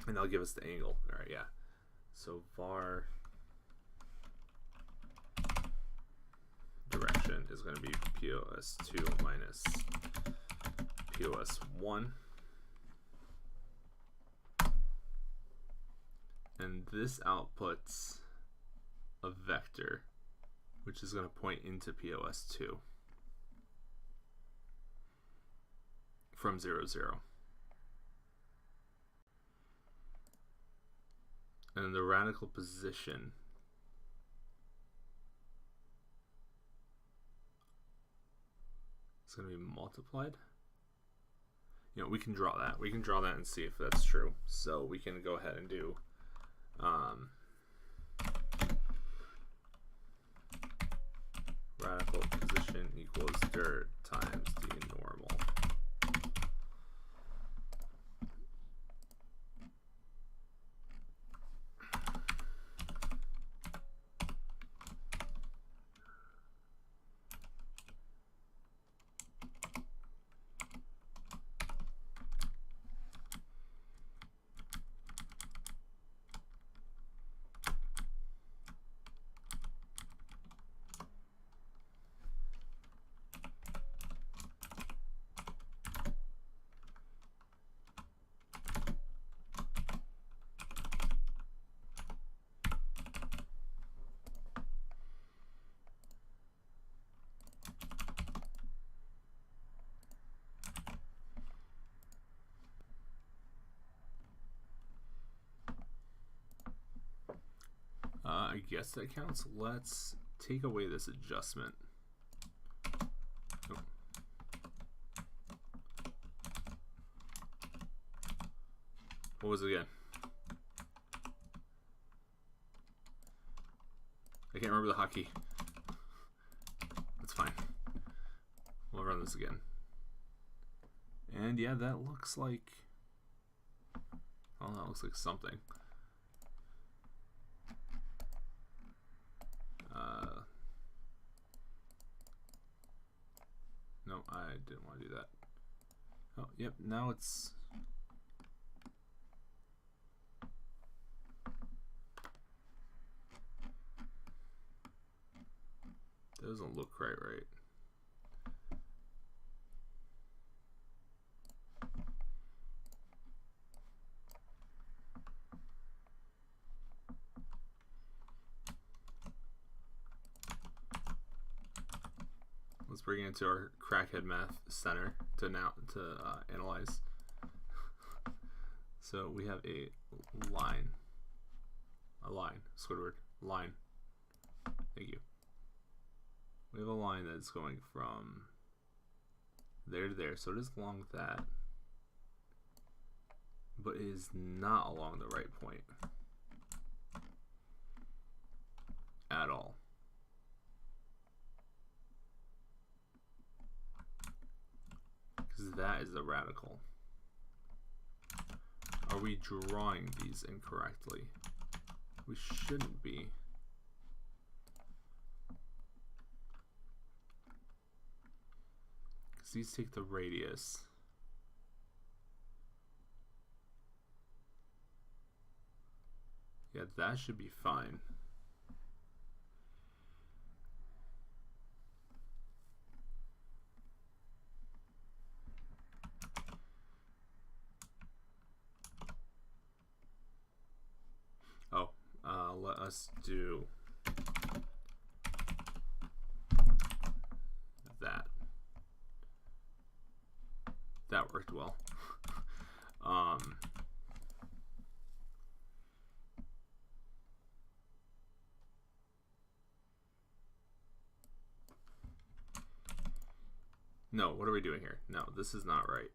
and that'll give us the angle. All right, yeah. So var direction is going to be POS2 minus POS1. And this outputs a vector, which is going to point into POS2 from 0, 0. And the radical position is going to be multiplied. You know, we can draw that. We can draw that and see if that's true. So we can go ahead and do radical position equals dirt times d normal. I guess that counts. Let's take away this adjustment. Oh. What was it again? I can't remember the hotkey. That's fine. We'll run this again. And yeah, that looks like... oh, that looks like something. No, I didn't want to do that. Oh, yep, now it's... doesn't look quite right. Let's bring it into our Crackhead Math Center to analyze. So we have a line, Squidward, line. Thank you. We have a line that's going from there to there, so it is along that, but it is not along the right point at all. Because that is the radical. Are we drawing these incorrectly? We shouldn't be. Because these take the radius. Yeah, that should be fine. Let us do that. That worked well. No, what are we doing here? No, this is not right.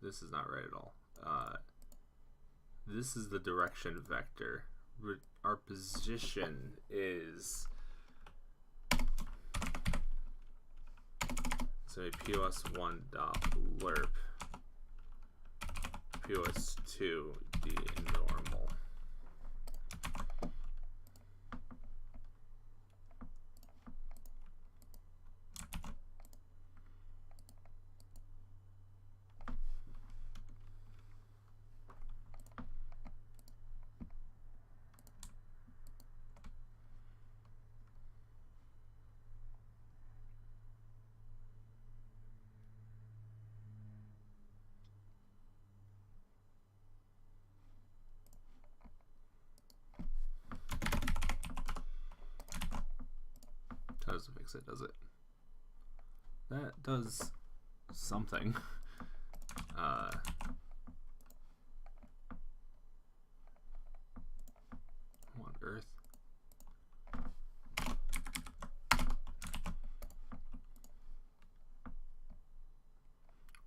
This is not right at all. this is the direction vector. Our position is, so pos1 dot lerp pos2 d normal. That doesn't fix it, does it? That does something. What on earth?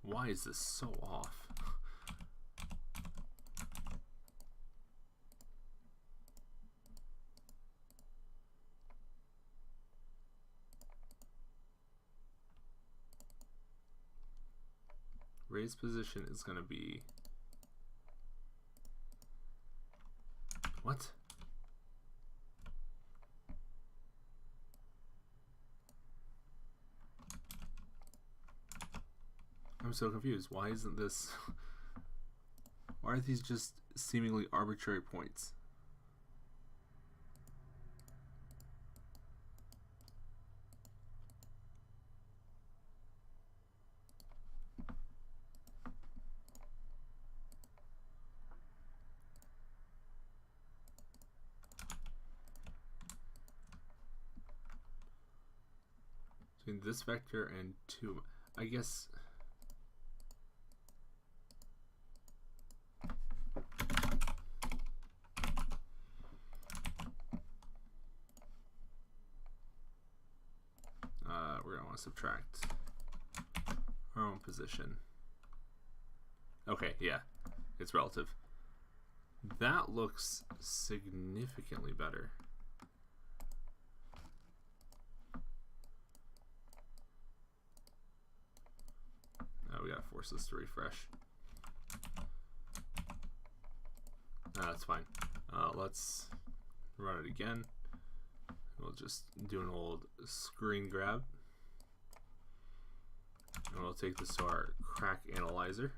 Why is this so off? Raise position is going to be, what? I'm so confused. Why isn't this, why are these just seemingly arbitrary points? Between this vector and 2, I guess. We're going to want to subtract our own position. Okay, yeah, it's relative. That looks significantly better. We gotta force this to refresh. That's fine. Let's run it again. We'll just do an old screen grab. And we'll take this to our crack analyzer.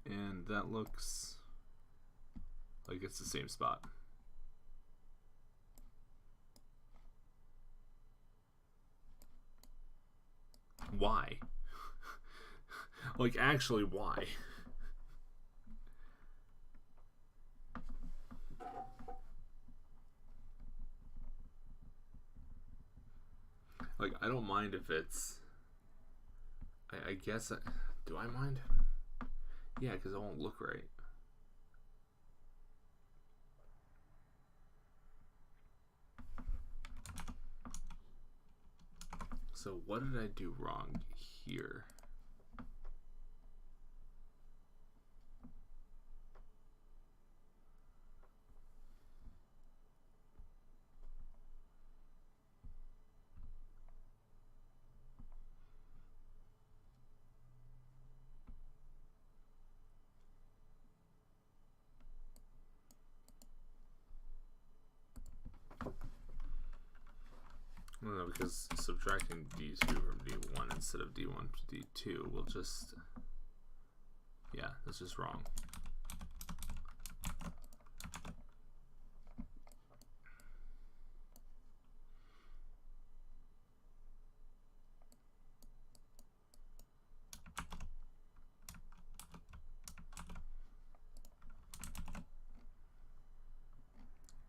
And that looks like it's the same spot. Why? Like, actually, why? Like, I don't mind if it's, I guess, do I mind? Yeah, because it won't look right. So what did I do wrong here? No, because subtracting D2 from D1 instead of D1 to D2 will just, yeah, that's just wrong.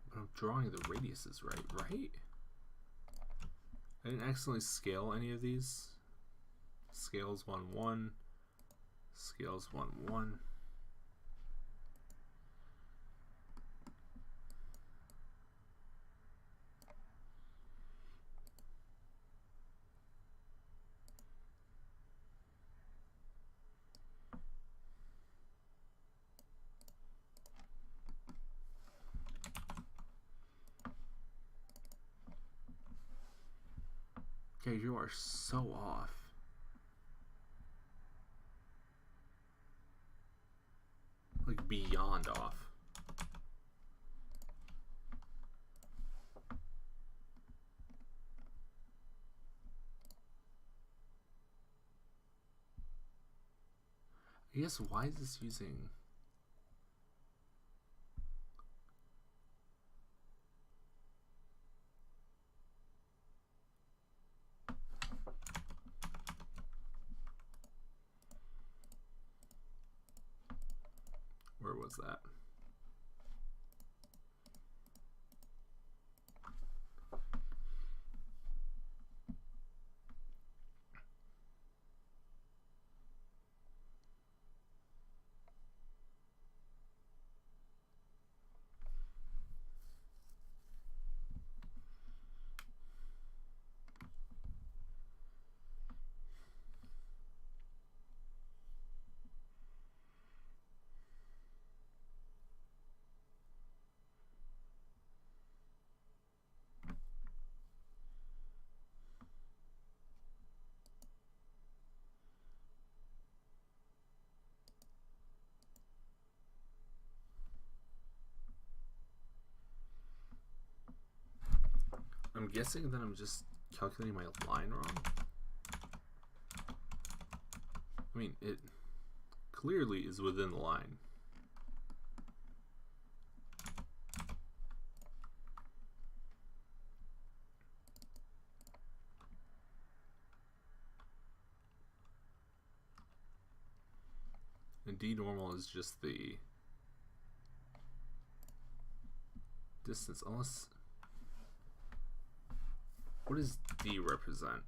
But I'm drawing the radiuses right? I didn't accidentally scale any of these. Scales 1, 1. Scales 1, 1. Okay, you are so off. Like beyond off. I guess why is this using... Where was that? I'm guessing that I'm just calculating my line wrong. I mean, it clearly is within the line. And D normal is just the distance, unless... What does D represent?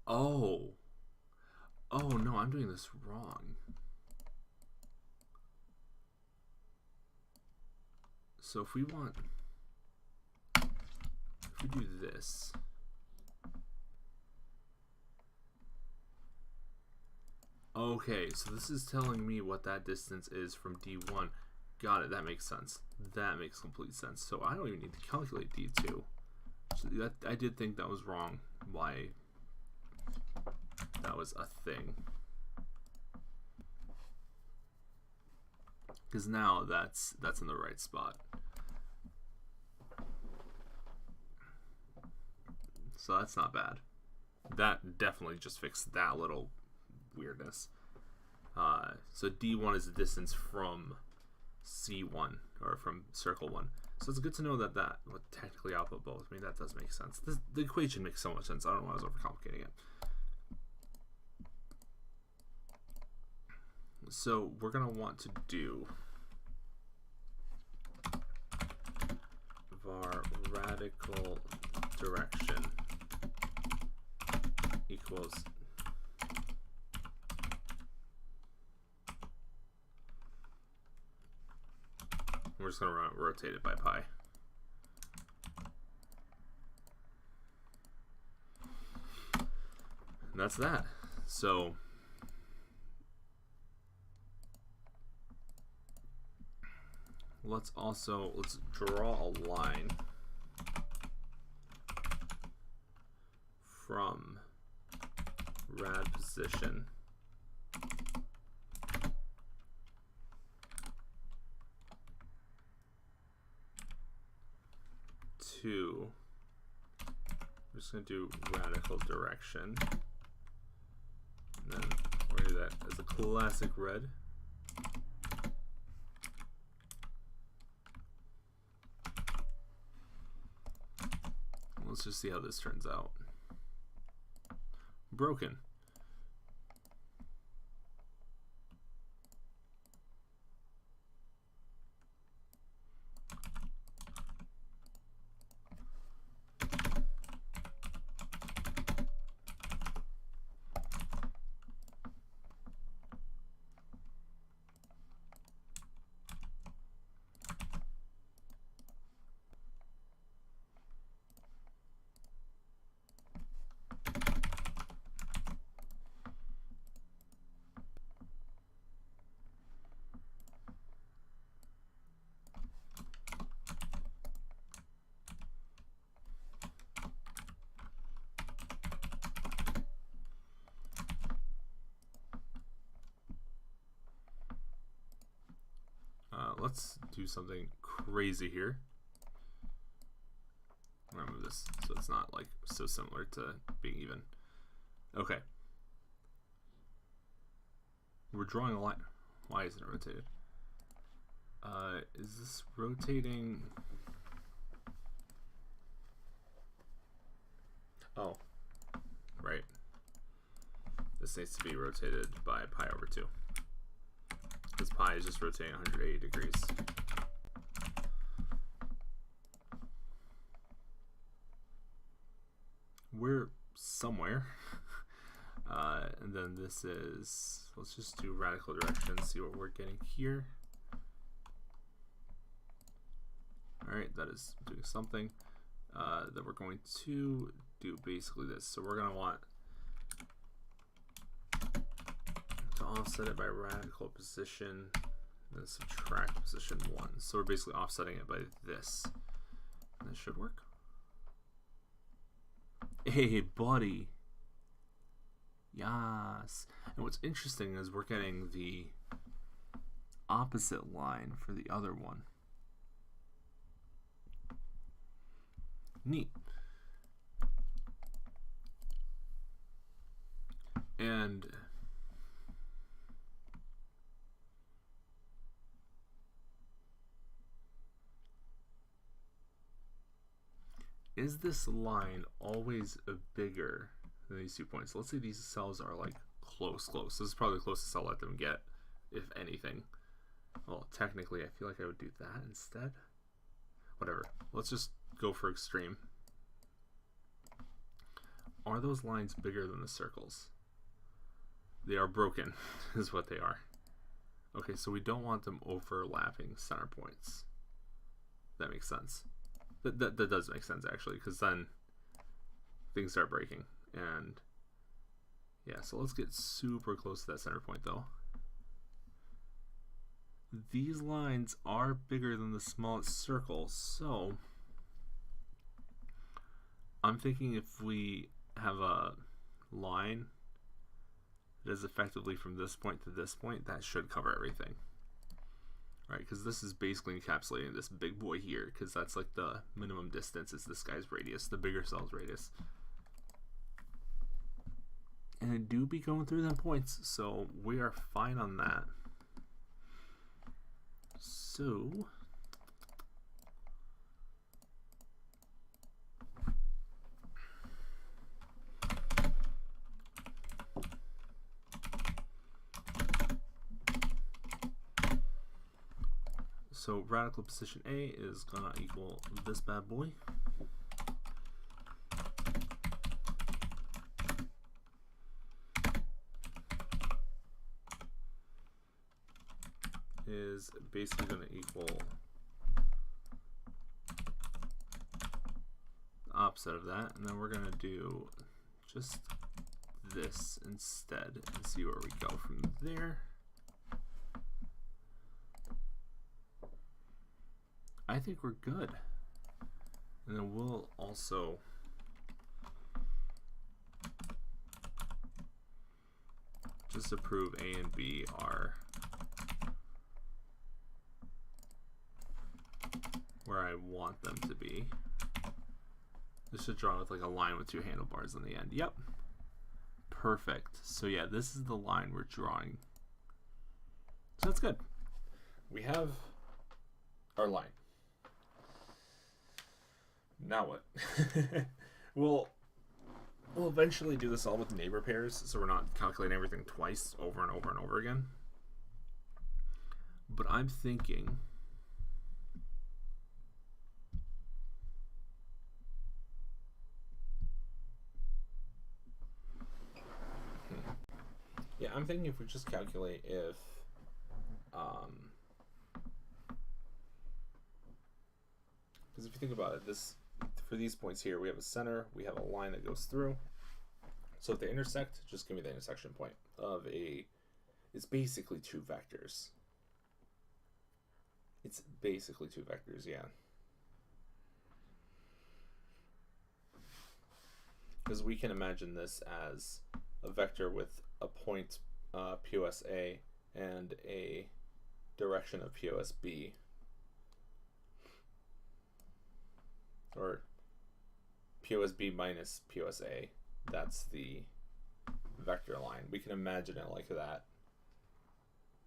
Oh. Oh no, I'm doing this wrong. So if we want... If we do this... Okay, so this is telling me what that distance is from D1. Got it, that makes sense. That makes complete sense. So I don't even need to calculate D2. So that, I did think that was wrong, why that was a thing. Because now that's in the right spot. So that's not bad. That definitely just fixed that little weirdness. So D1 is the distance from C1, or from circle 1. So it's good to know that that would technically output both. I mean, that does make sense. The equation makes so much sense. I don't know why I was overcomplicating it. So we're going to want to do var radical direction equals we're just going to rotate it by pi. And that's that. So let's draw a line from rad position to, we're just going to do radical direction. And then we're going to do that as a classic red. Let's just see how this turns out. Broken. let's do something crazy here. I'm gonna move this so it's not like so similar to being even. Okay. We're drawing a line. Why isn't it rotated? Is this rotating? Oh, right. This needs to be rotated by pi over 2. Because pi is just rotating 180 degrees. We're somewhere. And then this is, let's just do radical direction, see what we're getting here. Alright, that is doing something. That we're going to do basically this. So we're going to want to offset it by radical position, and then subtract position 1. So we're basically offsetting it by this. And this should work. Hey, buddy. Yes. And what's interesting is we're getting the opposite line for the other one. Neat. And is this line always bigger than these 2 points? Let's say these cells are like close. This is probably the closest I'll let them get, if anything. Well, technically, I feel like I would do that instead. Whatever. Let's just go for extreme. Are those lines bigger than the circles? They are broken, is what they are. Okay, so we don't want them overlapping center points. That makes sense. That does make sense, actually, because then things start breaking. And yeah, so let's get super close to that center point, though. These lines are bigger than the smallest circle, so I'm thinking if we have a line that is effectively from this point to this point, that should cover everything. Right, because this is basically encapsulating this big boy here, because that's like the minimum distance is this guy's radius, the bigger cell's radius. And it do be going through them points, so we are fine on that. So radical position A is gonna equal this bad boy. Is basically gonna equal the opposite of that, and then we're gonna do just this instead and see where we go from there. I think we're good. And then we'll also just to prove A and B are where I want them to be. This should draw with like a line with 2 handlebars on the end. Yep. Perfect. So yeah, this is the line we're drawing. So that's good. We have our line. Now what? We'll eventually do this all with neighbor pairs, so we're not calculating everything twice over and over and over again. But I'm thinking yeah, I'm thinking if we just calculate if because if you think about it, this for these points here, we have a center, we have a line that goes through. So if they intersect, just give me the intersection point of it's basically 2 vectors. It's basically 2 vectors, yeah. Because we can imagine this as a vector with a point POS A and a direction of POSB, or POSB minus POSA, that's the vector line. We can imagine it like that.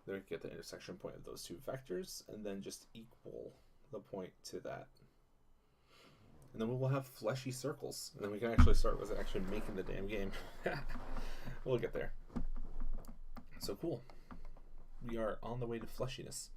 Then we get the intersection point of those two vectors, and then just equal the point to that. And then we will have fleshy circles, and then we can actually start with actually making the damn game. We'll get there. So cool. We are on the way to fleshiness.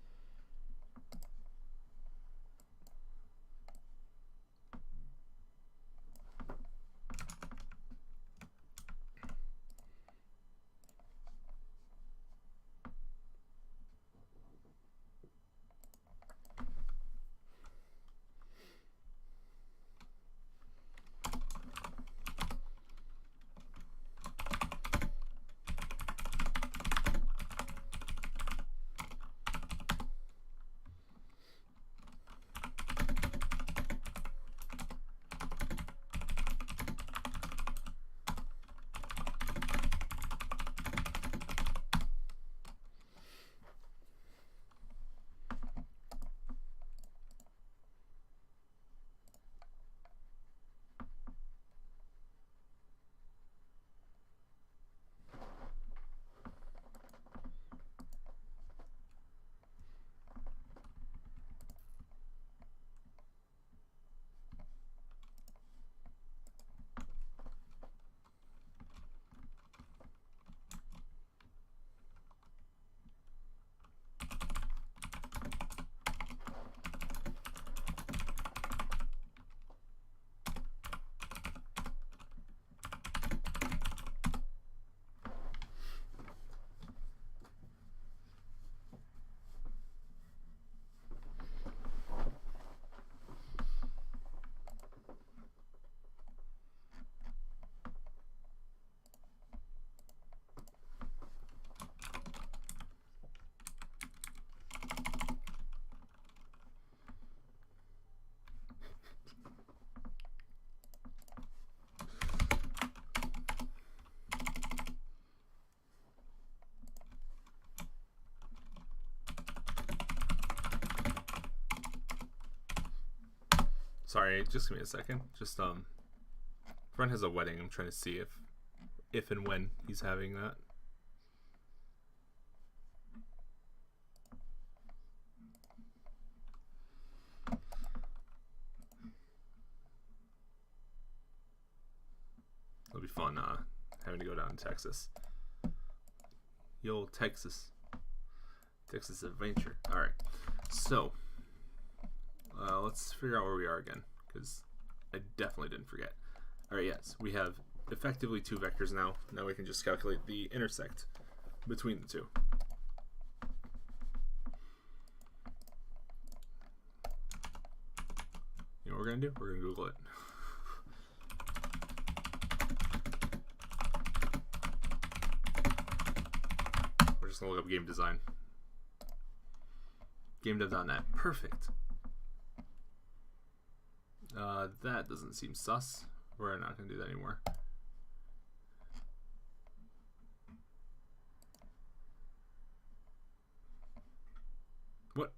Sorry, just give me a second. Just friend has a wedding. I'm trying to see if and when he's having that. It'll be fun having to go down to Texas. Yo, Texas adventure. All right, so let's figure out where we are again, because I definitely didn't forget. All right, yes, we have effectively two vectors now. Now we can just calculate the intersect between the two. You know what we're gonna do? We're gonna Google it. We're just gonna look up game design. GameDev.net. Perfect. That doesn't seem sus. We're not going to do that anymore. What?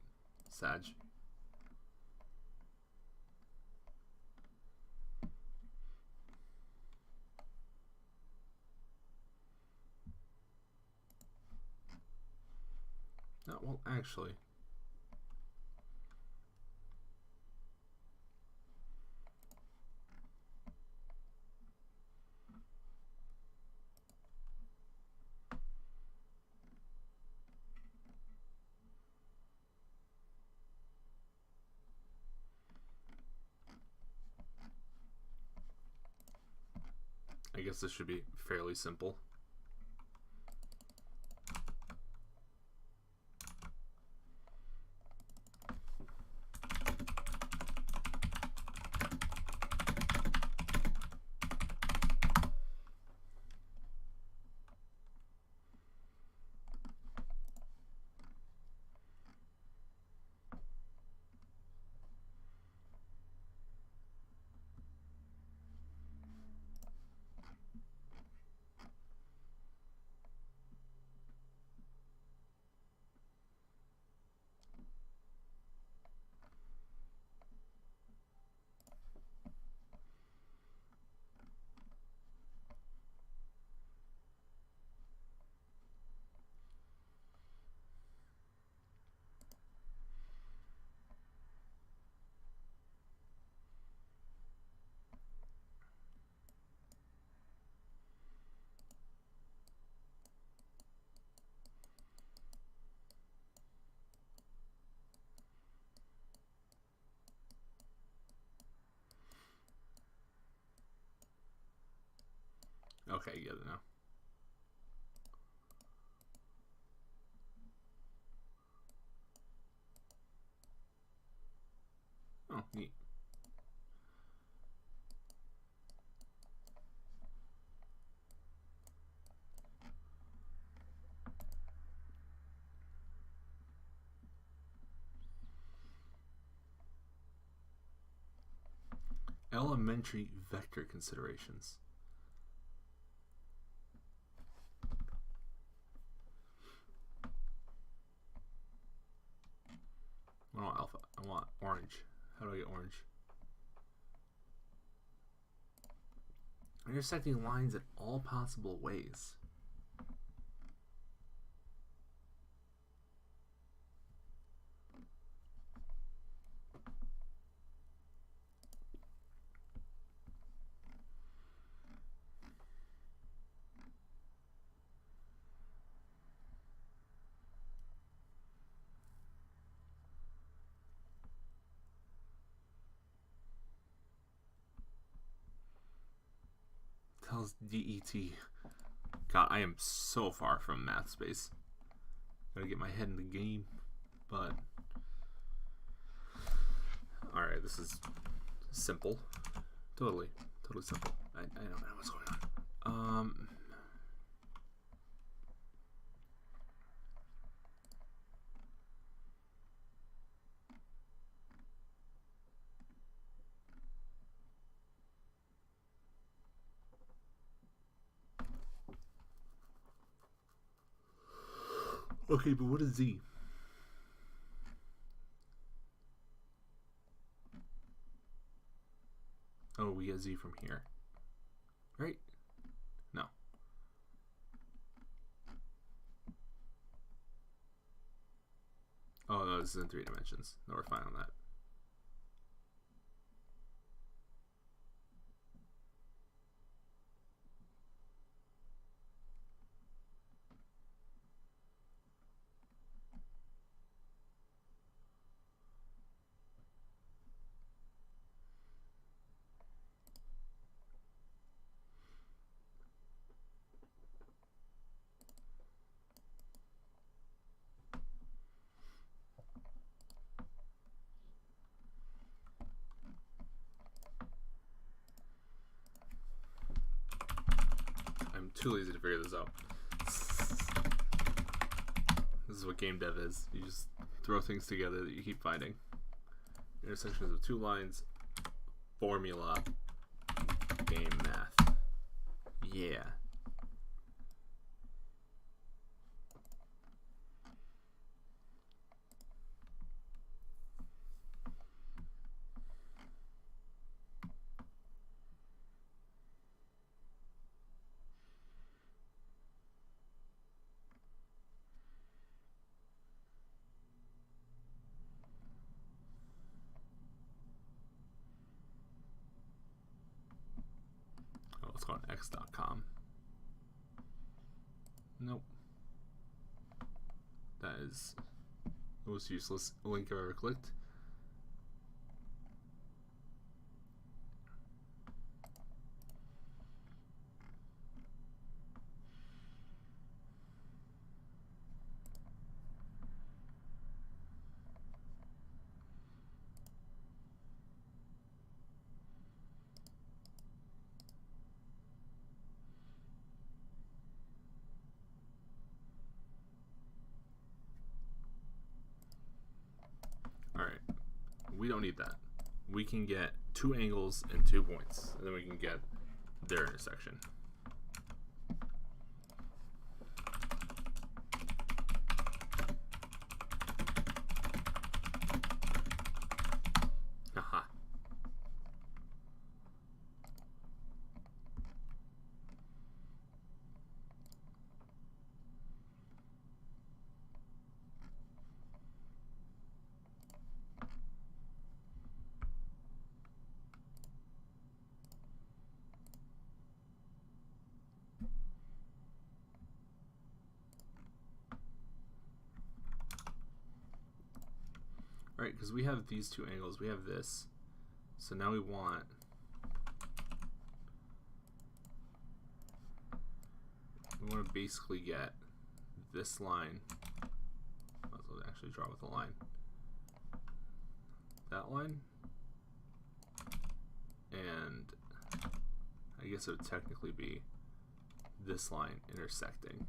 Sag. No, well, actually. I guess this should be fairly simple. Okay, you get it now. Oh, neat. Elementary vector considerations. I don't want alpha. I want orange. How do I get orange? Intersecting lines in all possible ways. Tells DET. God, I am so far from math space. Gotta get my head in the game, but all right, this is simple. Totally simple. I don't know what's going on. Okay, but what is Z? Oh, we get Z from here. Right? No. Oh, no, this is in 3 dimensions. No, we're fine on that. Too lazy to figure this out. This is what game dev is. You just throw things together that you keep finding. Intersections of 2 lines, formula, game math. Yeah. Let's go on x.com. Nope. That is the most useless link I've ever clicked. Alright, we don't need that. We can get 2 angles and 2 points, and then we can get their intersection. Haha. Right, because we have these 2 angles, we have this. So now we want want to basically get this line. Let's actually draw with a line. That line. And I guess it would technically be this line intersecting.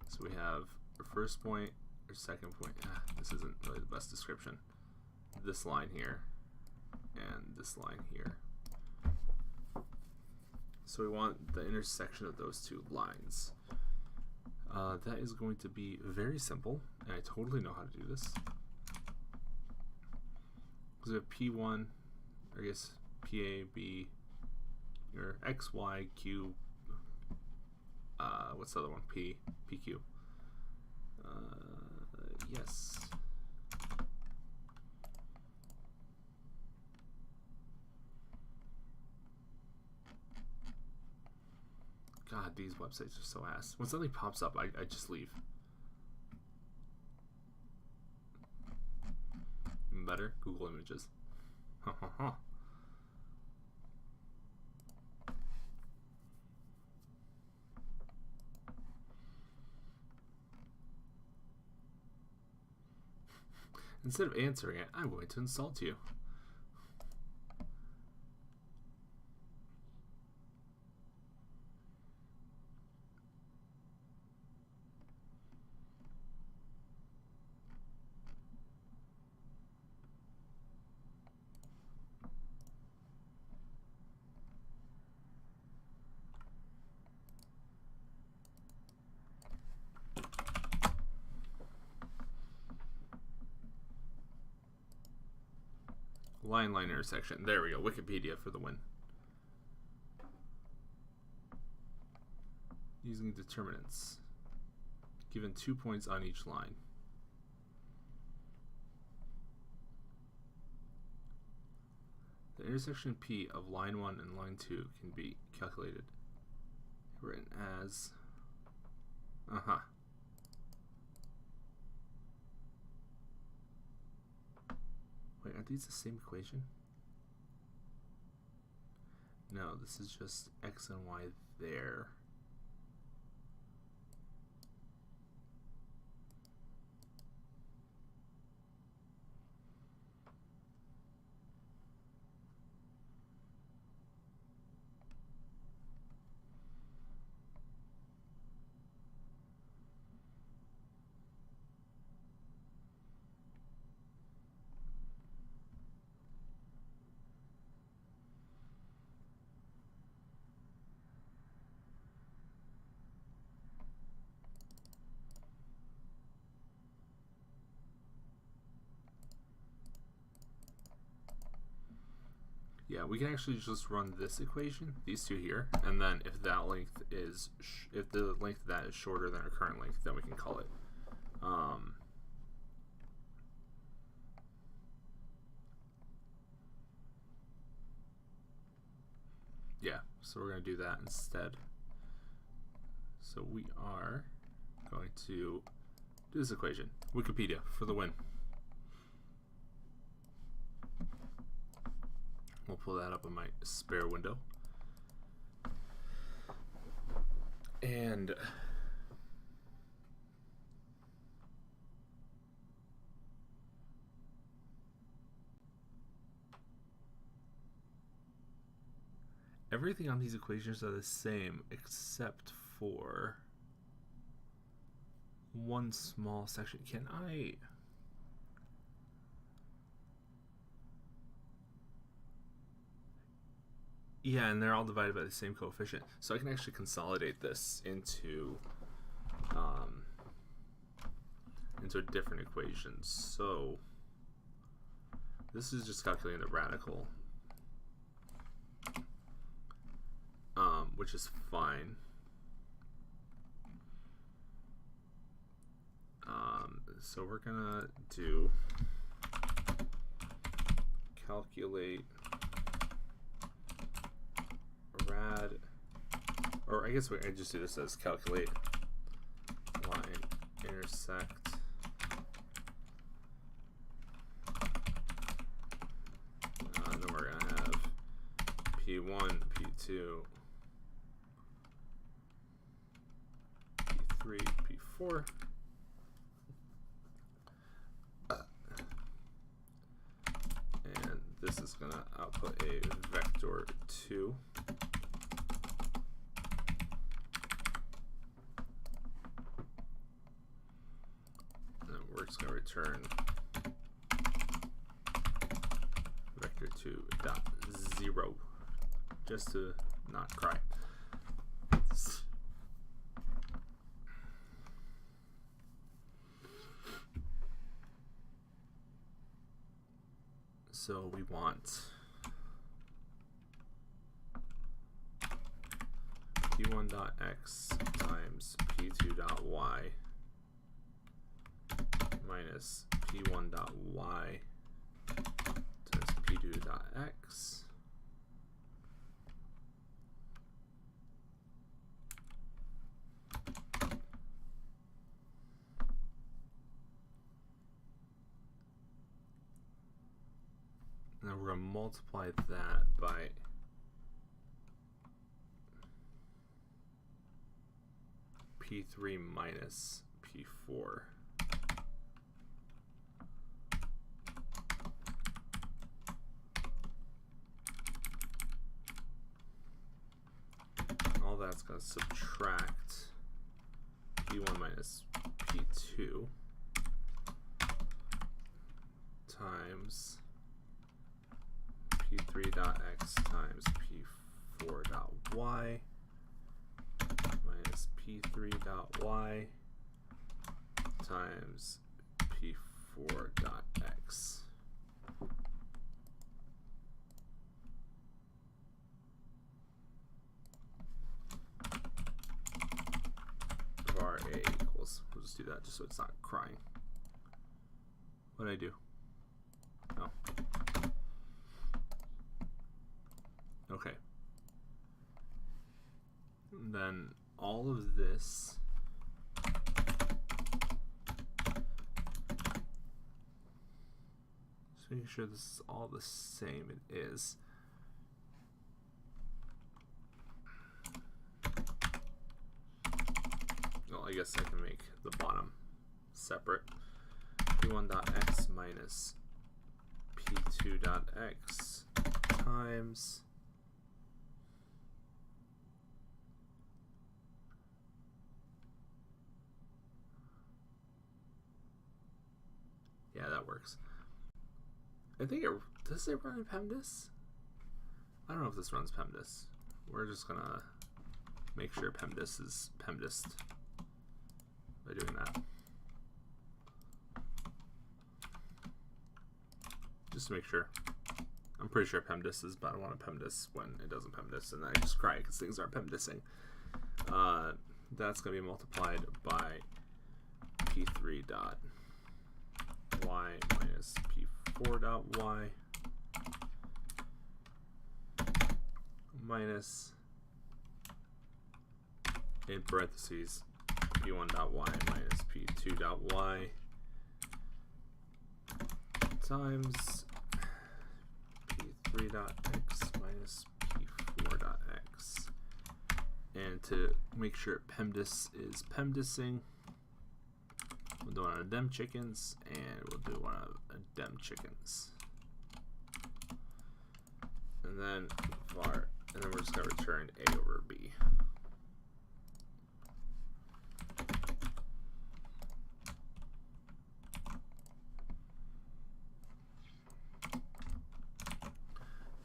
So we have our first point, our second point. This isn't really the best description. This line here and this line here. So we want the intersection of those two lines. That is going to be very simple, and I totally know how to do this. Because we have P1, I guess PA, B, or X, Y, Q, what's the other one? P, PQ. Yes. God, these websites are so ass. When something pops up, I just leave. Even better, Google Images. Instead of answering it, I'm going to insult you. Line intersection. There we go. Wikipedia for the win. Using determinants. Given 2 points on each line. The intersection P of line 1 and line 2 can be calculated. Written as... Wait, are these the same equation? No, this is just X and Y there. Yeah, we can actually just run this equation, these two here, and then if that length is, if the length of that is shorter than our current length, then we can call it. Yeah, so we're going to do that instead. So we are going to do this equation. Wikipedia for the win. We'll pull that up on my spare window. And everything on these equations are the same except for one small section. Can I... Yeah, and they're all divided by the same coefficient. So I can actually consolidate this into a different equation. So this is just calculating the radical, which is fine. So we're gonna do calculate rad, or I guess I just do this as calculate line intersect then we're gonna have P1, P2, P3, P4. And this is going to output a vector 2. And we're just going to return vector 2 dot 0 just to not cry. So we want p1.x times p2.y minus p1.y times p2.x and then we're going to multiply that by P3 minus P4. All that's going to subtract P1 minus P2 times P3.x times P4.y minus P3.y times P4.x. Var A equals, we'll just do that just so it's not crying. What did I do? Oh. Okay. And then all of this just making sure this is all the same. It is. Well, I guess I can make the bottom separate. P1.x minus P2.x times that works. I think it does it run in PEMDAS? I don't know if this runs PEMDAS. We're just gonna make sure PEMDAS is PEMDASed by doing that. Just to make sure. I'm pretty sure PEMDAS is, but I don't want to PEMDAS when it doesn't PEMDAS, and I just cry because things aren't PEMDASing. That's gonna be multiplied by P3 dot y minus P4 dot y minus, in parentheses, P1 dot y minus P2 dot y times P3 dot x minus P4 dot x. And to make sure PEMDAS is PEMDASing, we'll do one of dem chickens, and we'll do one of dem chickens. And then var, and then we're just gonna return A over B.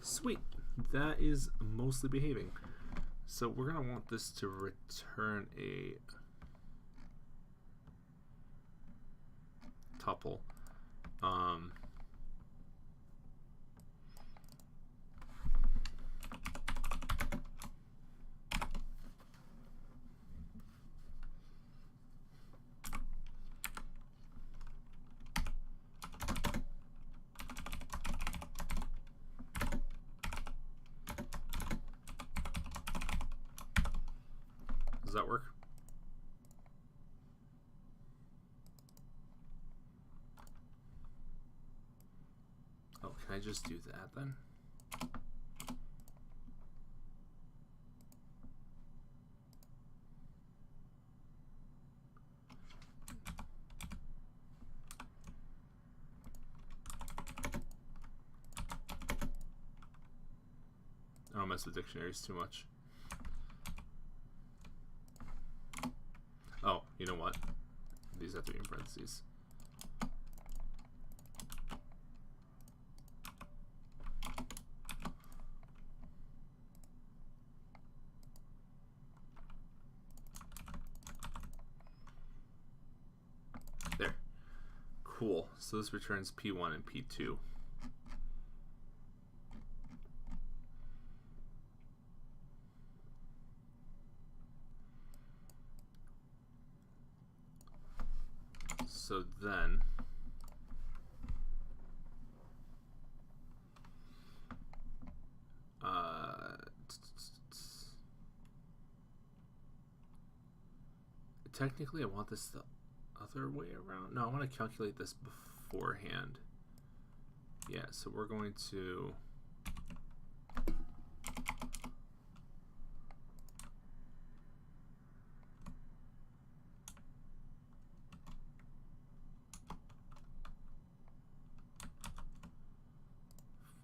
Sweet, that is mostly behaving. So we're gonna want this to return a tuple. Does that work? Oh, can I just do that then? don't mess with dictionaries too much. Oh, you know what? These have to be in parentheses. There. Cool. So this returns P1 and P2. So then technically I want this the other way around. No, I want to calculate this beforehand. Yeah, so we're going to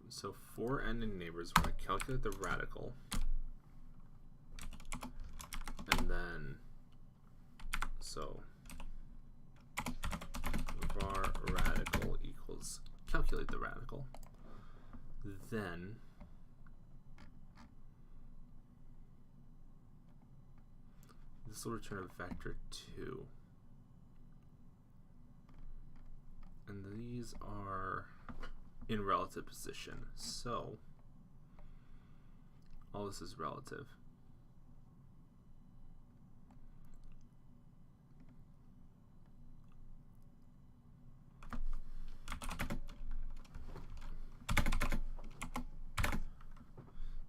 so for ending neighbors, we're going to calculate the radical, and then so var radical equals calculate the radical. Then this will return a vector 2, and these are in relative position, so all this is relative.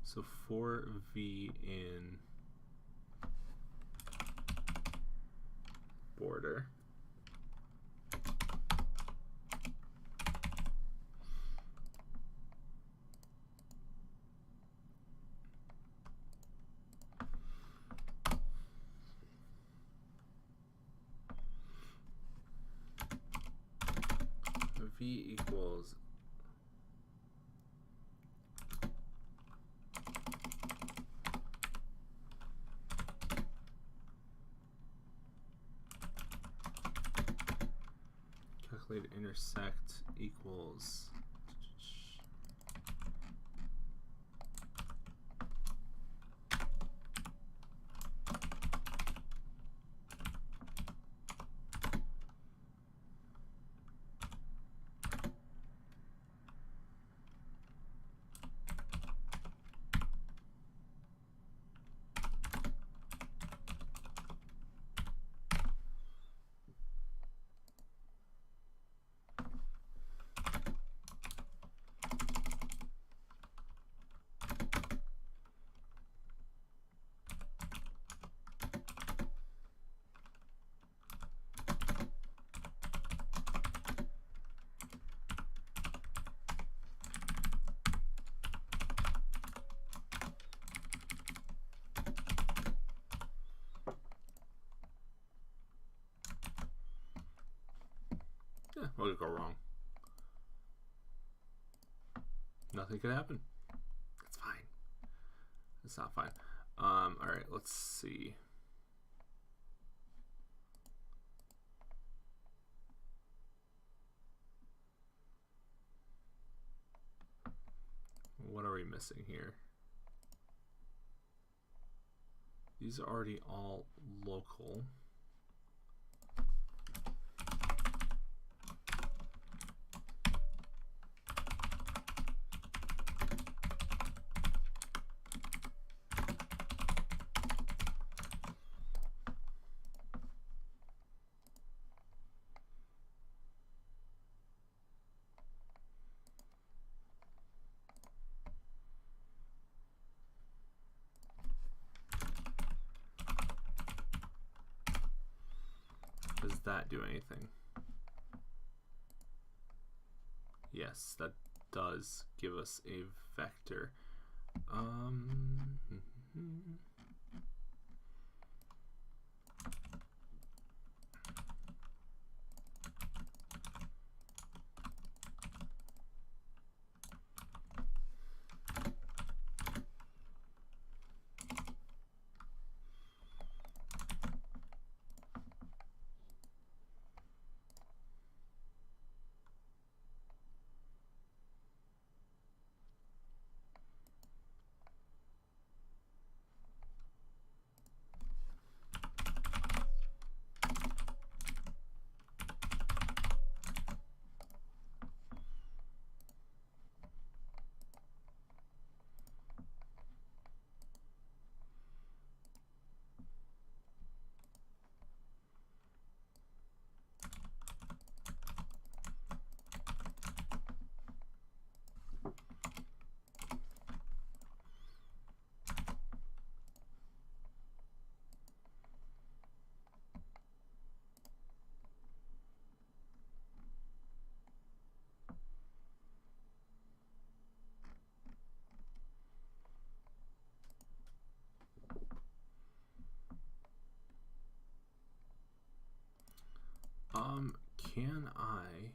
So for V in border, V equals calculate intersect equals what could go wrong? Nothing could happen. It's fine. It's not fine. All right, let's see. What are we missing here? These are already all local. Does that do anything? Yes, that does give us a vector. Can I?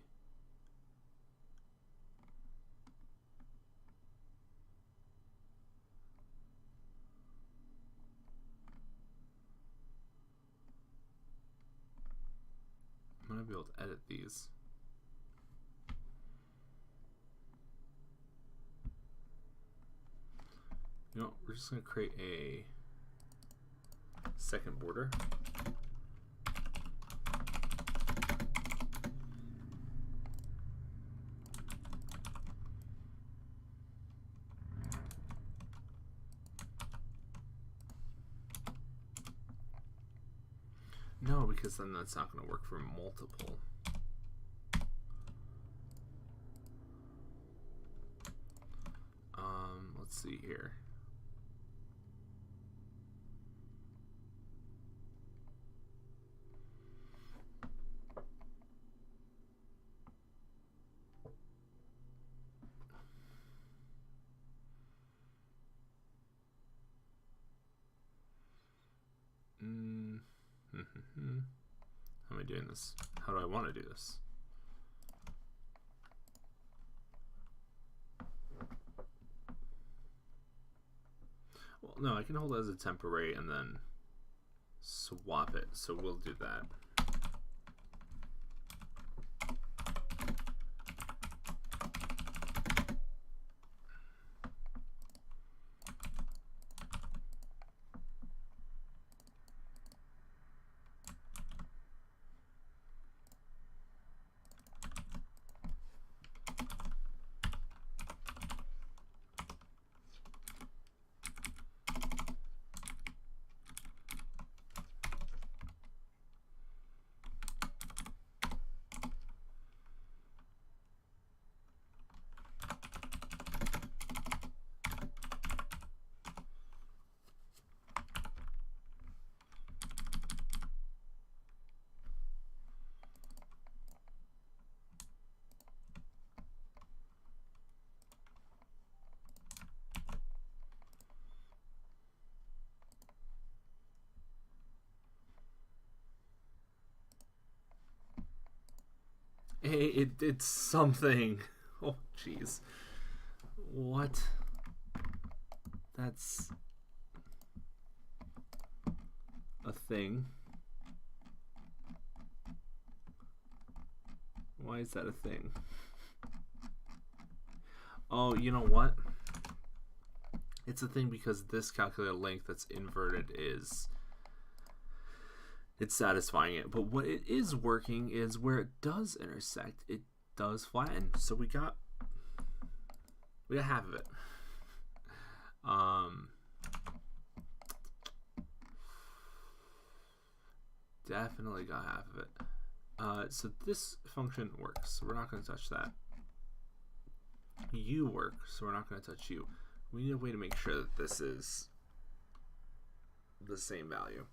I'm gonna be able to edit these. You know, we're just gonna create a second border. No, because then that's not going to work for multiple. Let's see here. How am I doing this? How do I want to do this? Well, no, I can hold it as a temporary and then swap it. So we'll do that. Hey, it did something. Oh, jeez. What? That's a thing. Why is that a thing? Oh, you know what? It's a thing because this calculated length that's inverted is... it's satisfying it. But what it is working is where it does intersect, it does flatten. So we got half of it. Definitely got half of it. So this function works. So we're not going to touch that. You work. So we're not going to touch you. We need a way to make sure that this is the same value.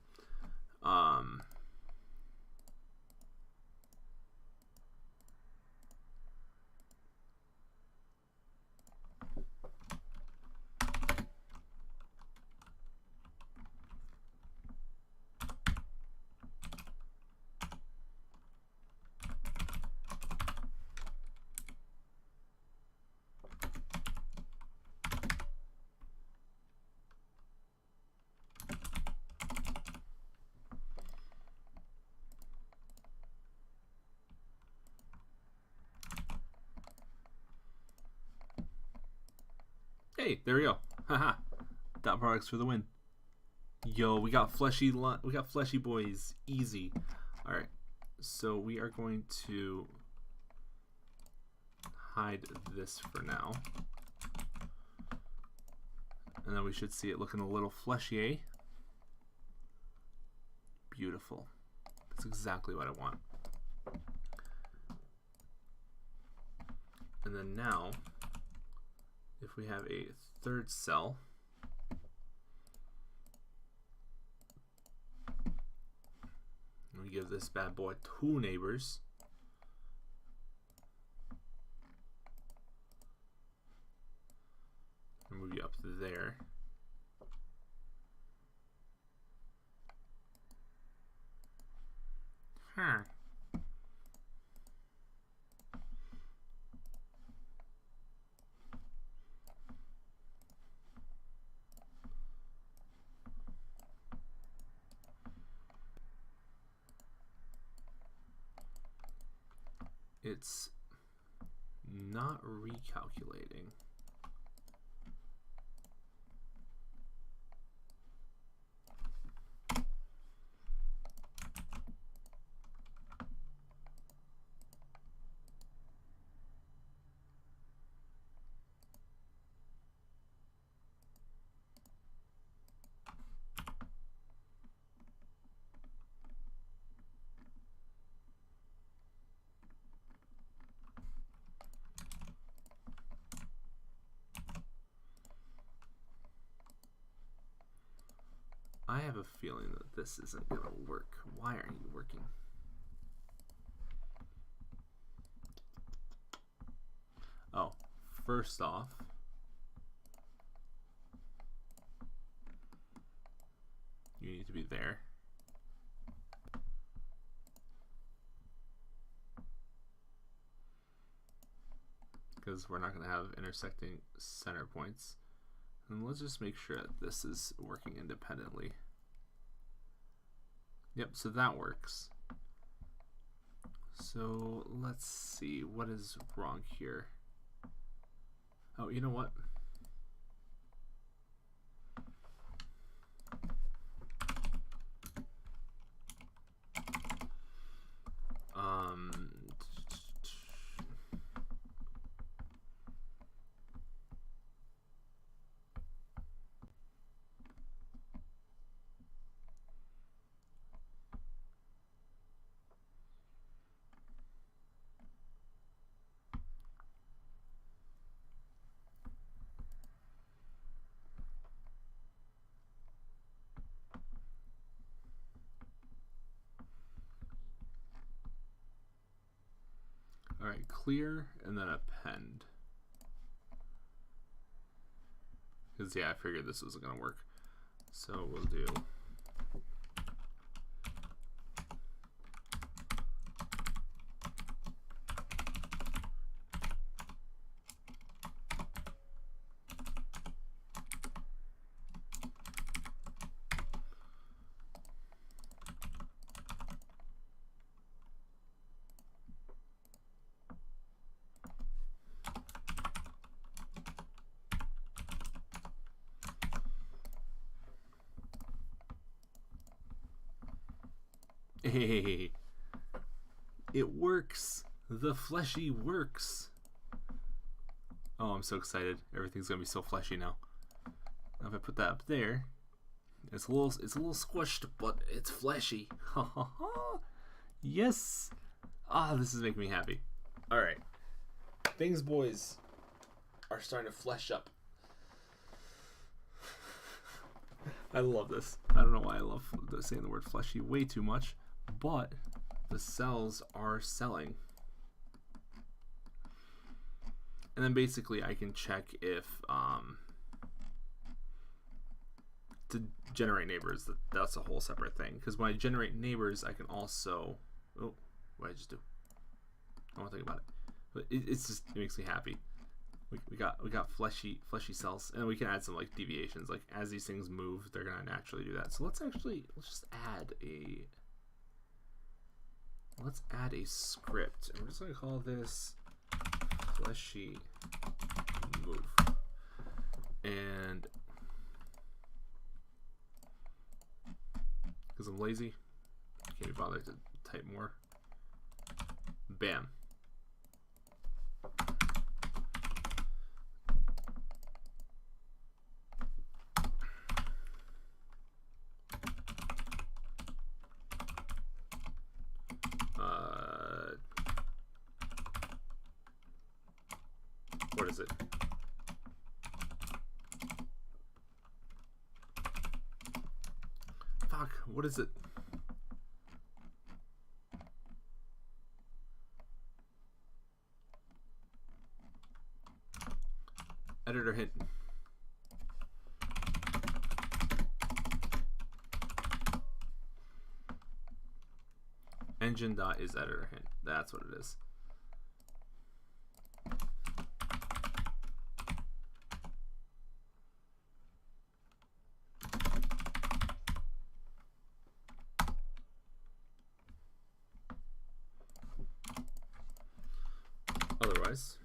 Hey, there we go. Haha. Dot products for the win. Yo, we got fleshy boys. Easy. All right. So we are going to hide this for now. And then we should see it looking a little fleshy, eh? Beautiful. That's exactly what I want. And then now, if we have a third cell, we give this bad boy 2 neighbors. And move you up to there. Huh. it's not recalculating. I have a feeling that this isn't going to work. Why aren't you working? Oh, first off, you need to be there. Because we're not going to have intersecting center points. And let's just make sure that this is working independently. Yep, so that works. So let's see, what is wrong here? Oh, you know what? All right, clear and then append. Because yeah, I figured this wasn't gonna work. So we'll do hey, it works. The fleshy works. Oh, I'm so excited. Everything's gonna be so fleshy now. Now if I put that up there, it's a little squished, but it's fleshy. Yes. Ah, this is making me happy. All right, things, boys, are starting to flesh up. I love this. I don't know why I love saying the word fleshy way too much, but the cells are selling. And then basically I can check if to generate neighbors, that's a whole separate thing. Because when I generate neighbors, I can also, oh, what did I just do? I don't want to think about it. But it's just, it makes me happy. We got fleshy cells, and we can add some like deviations. Like as these things move, they're gonna naturally do that. So let's just add a script, and we're just gonna call this fleshy move. And because I'm lazy, I can't be bothered to type more. Bam. What is it? Fuck, what is it? Editor hint. Engine dot is editor hint. That's what it is. apologize.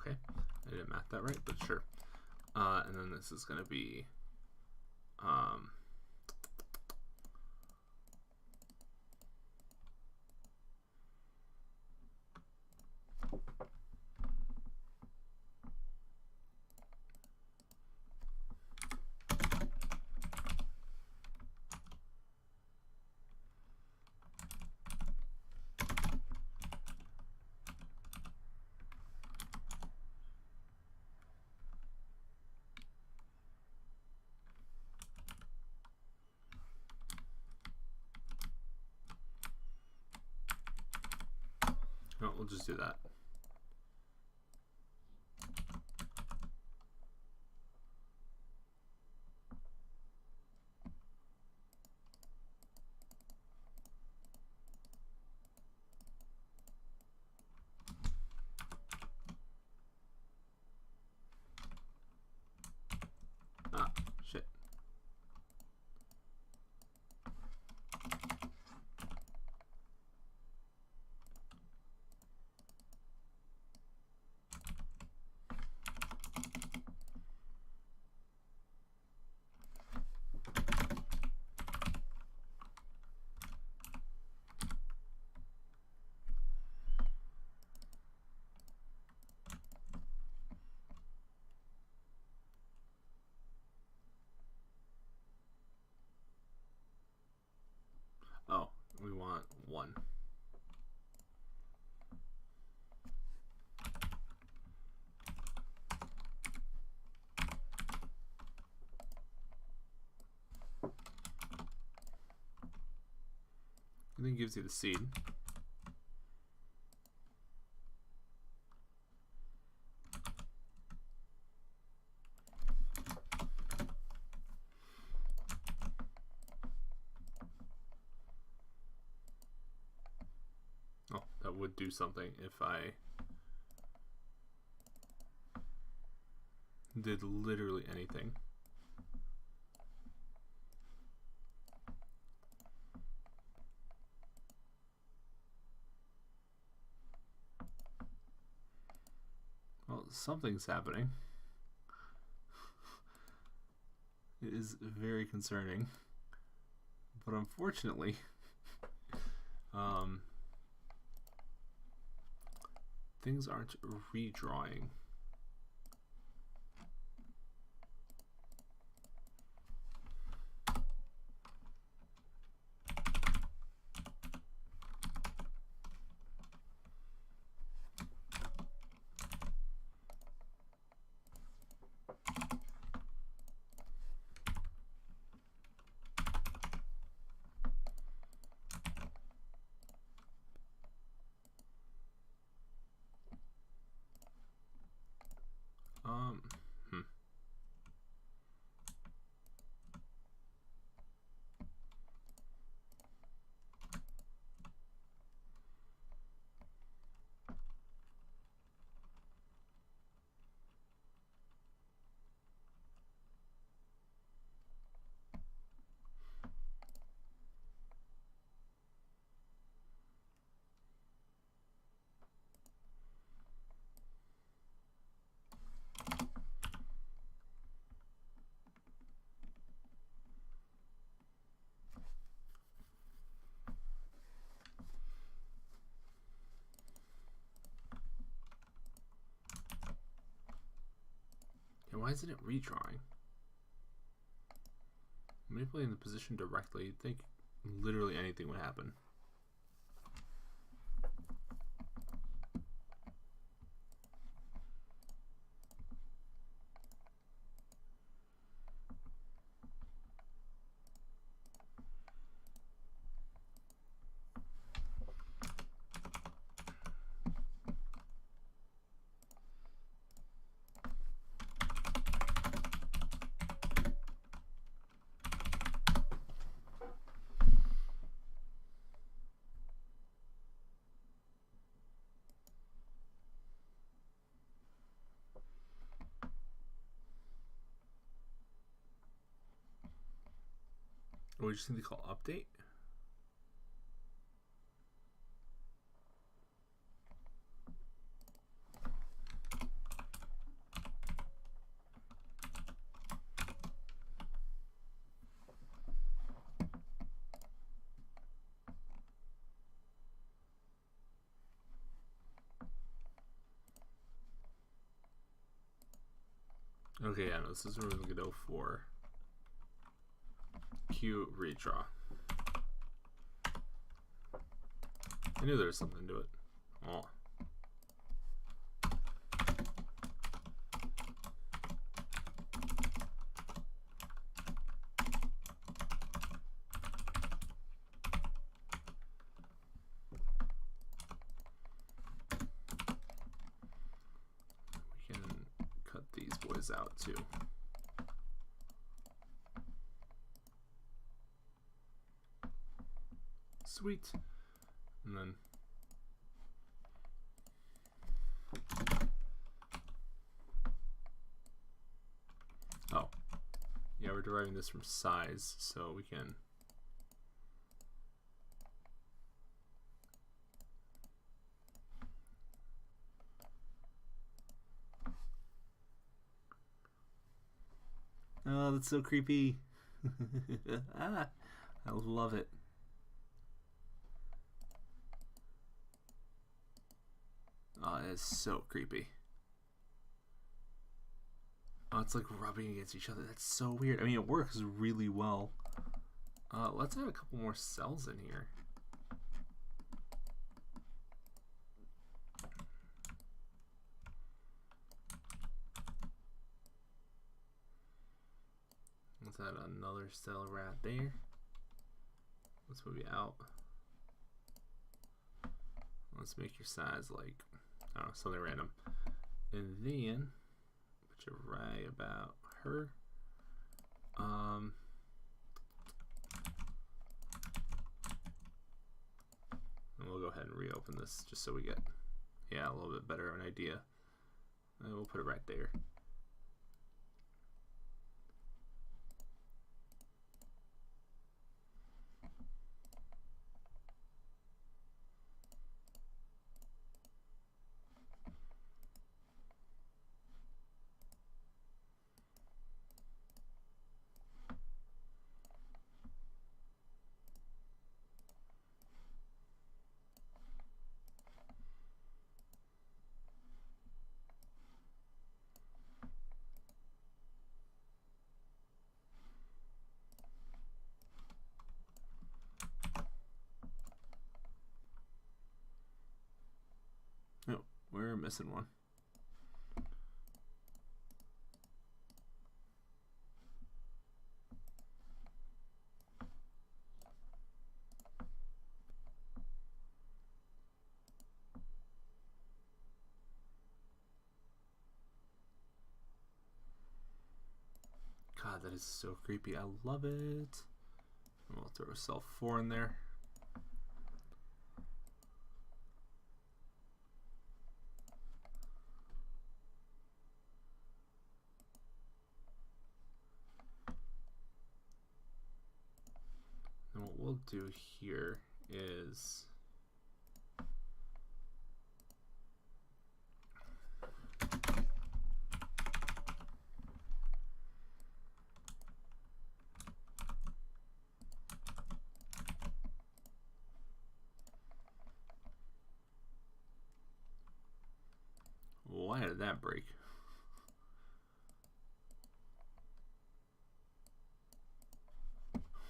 Okay, I didn't math that right, but sure. And then this is going to be no, we'll just do that. Ah, shit. Oh, we want 1. And then gives you the seed. Oh, that would do something if I did literally anything. Well, something's happening. It is very concerning. But unfortunately, things aren't redrawing. why isn't it redrawing? Manipulating the position directly, you'd think literally anything would happen. Or we just need to call update? Okay, yeah, no, this is really gonna go for Q redraw. I knew there was something to it. Oh. We can cut these boys out too. Sweet. And then oh, yeah, we're deriving this from size, so we can oh, that's so creepy. Ah, I love it. Oh, it's so creepy. Oh, it's like rubbing against each other. That's so weird. I mean, it works really well. Let's add a couple more cells in here. Let's add another cell right there. Let's move you out. Let's make your size like, I don't know, something random. And then put you right about her. And we'll go ahead and reopen this just so we get, yeah, a little bit better of an idea. And we'll put it right there. Oh, we're missing one. God, that is so creepy. I love it. We'll throw cell 4 in there. And what we'll do here is why did that break?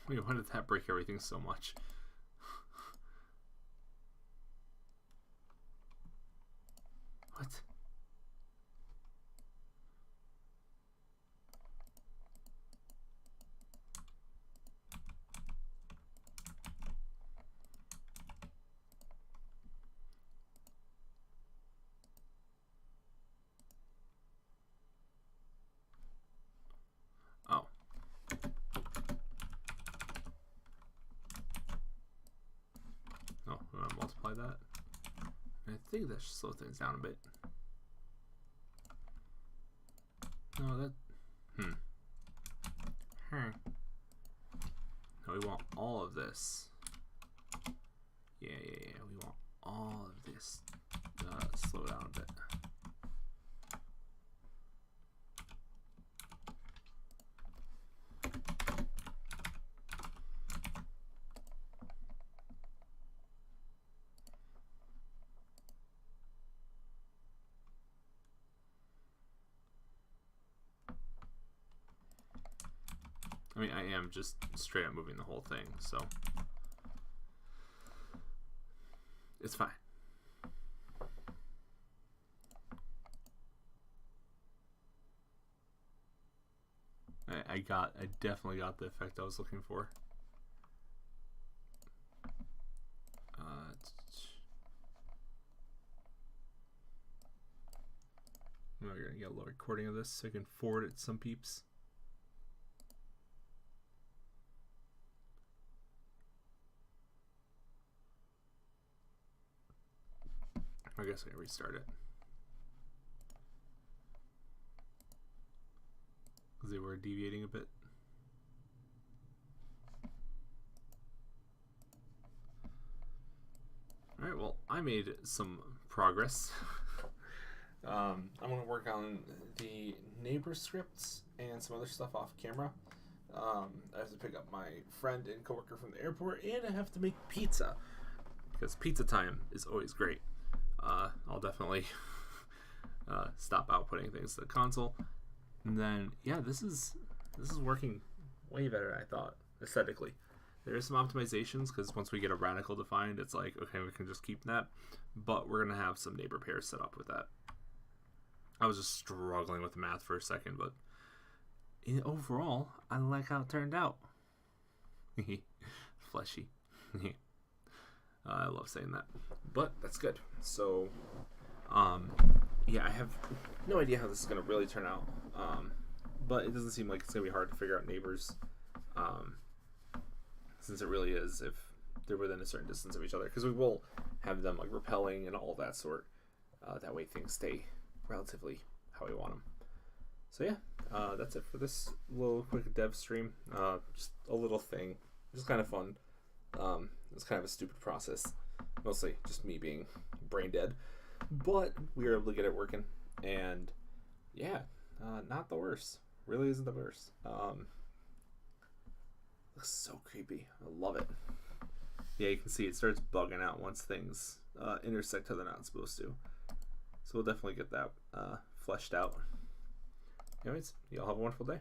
Wait, why did that break everything so much? What? Oh. Oh, I'm gonna multiply that. I think that should slow things down a bit. No, that. No, we want all of this. Yeah. We want all of this. Slow down a bit. I mean, I am just straight up moving the whole thing, so it's fine. I definitely got the effect I was looking for. We're gonna get a little recording of this so I can forward it to some peeps. I guess I can restart it. Because they were deviating a bit. Alright, well, I made some progress. I'm going to work on the neighbor scripts and some other stuff off camera. I have to pick up my friend and coworker from the airport, and I have to make pizza. Because pizza time is always great. I'll definitely stop outputting things to the console. And then, yeah, this is working way better than I thought, aesthetically. There is some optimizations, because once we get a radical defined, it's like, okay, we can just keep that. But we're going to have some neighbor pairs set up with that. I was just struggling with the math for a second, but overall, I like how it turned out. Fleshy. I love saying that. But that's good. So, yeah, I have no idea how this is going to really turn out. But it doesn't seem like it's going to be hard to figure out neighbors. Since it really is if they're within a certain distance of each other. Because we will have them like repelling and all that sort. That way things stay relatively how we want them. So yeah, that's it for this little quick dev stream. Just a little thing. Just kind of fun. It's kind of a stupid process. Mostly just me being brain dead. But we were able to get it working. And yeah, not the worst. Really isn't the worst. Looks so creepy. I love it. Yeah, you can see it starts bugging out once things intersect how they're not supposed to. So we'll definitely get that fleshed out. Anyways, y'all have a wonderful day.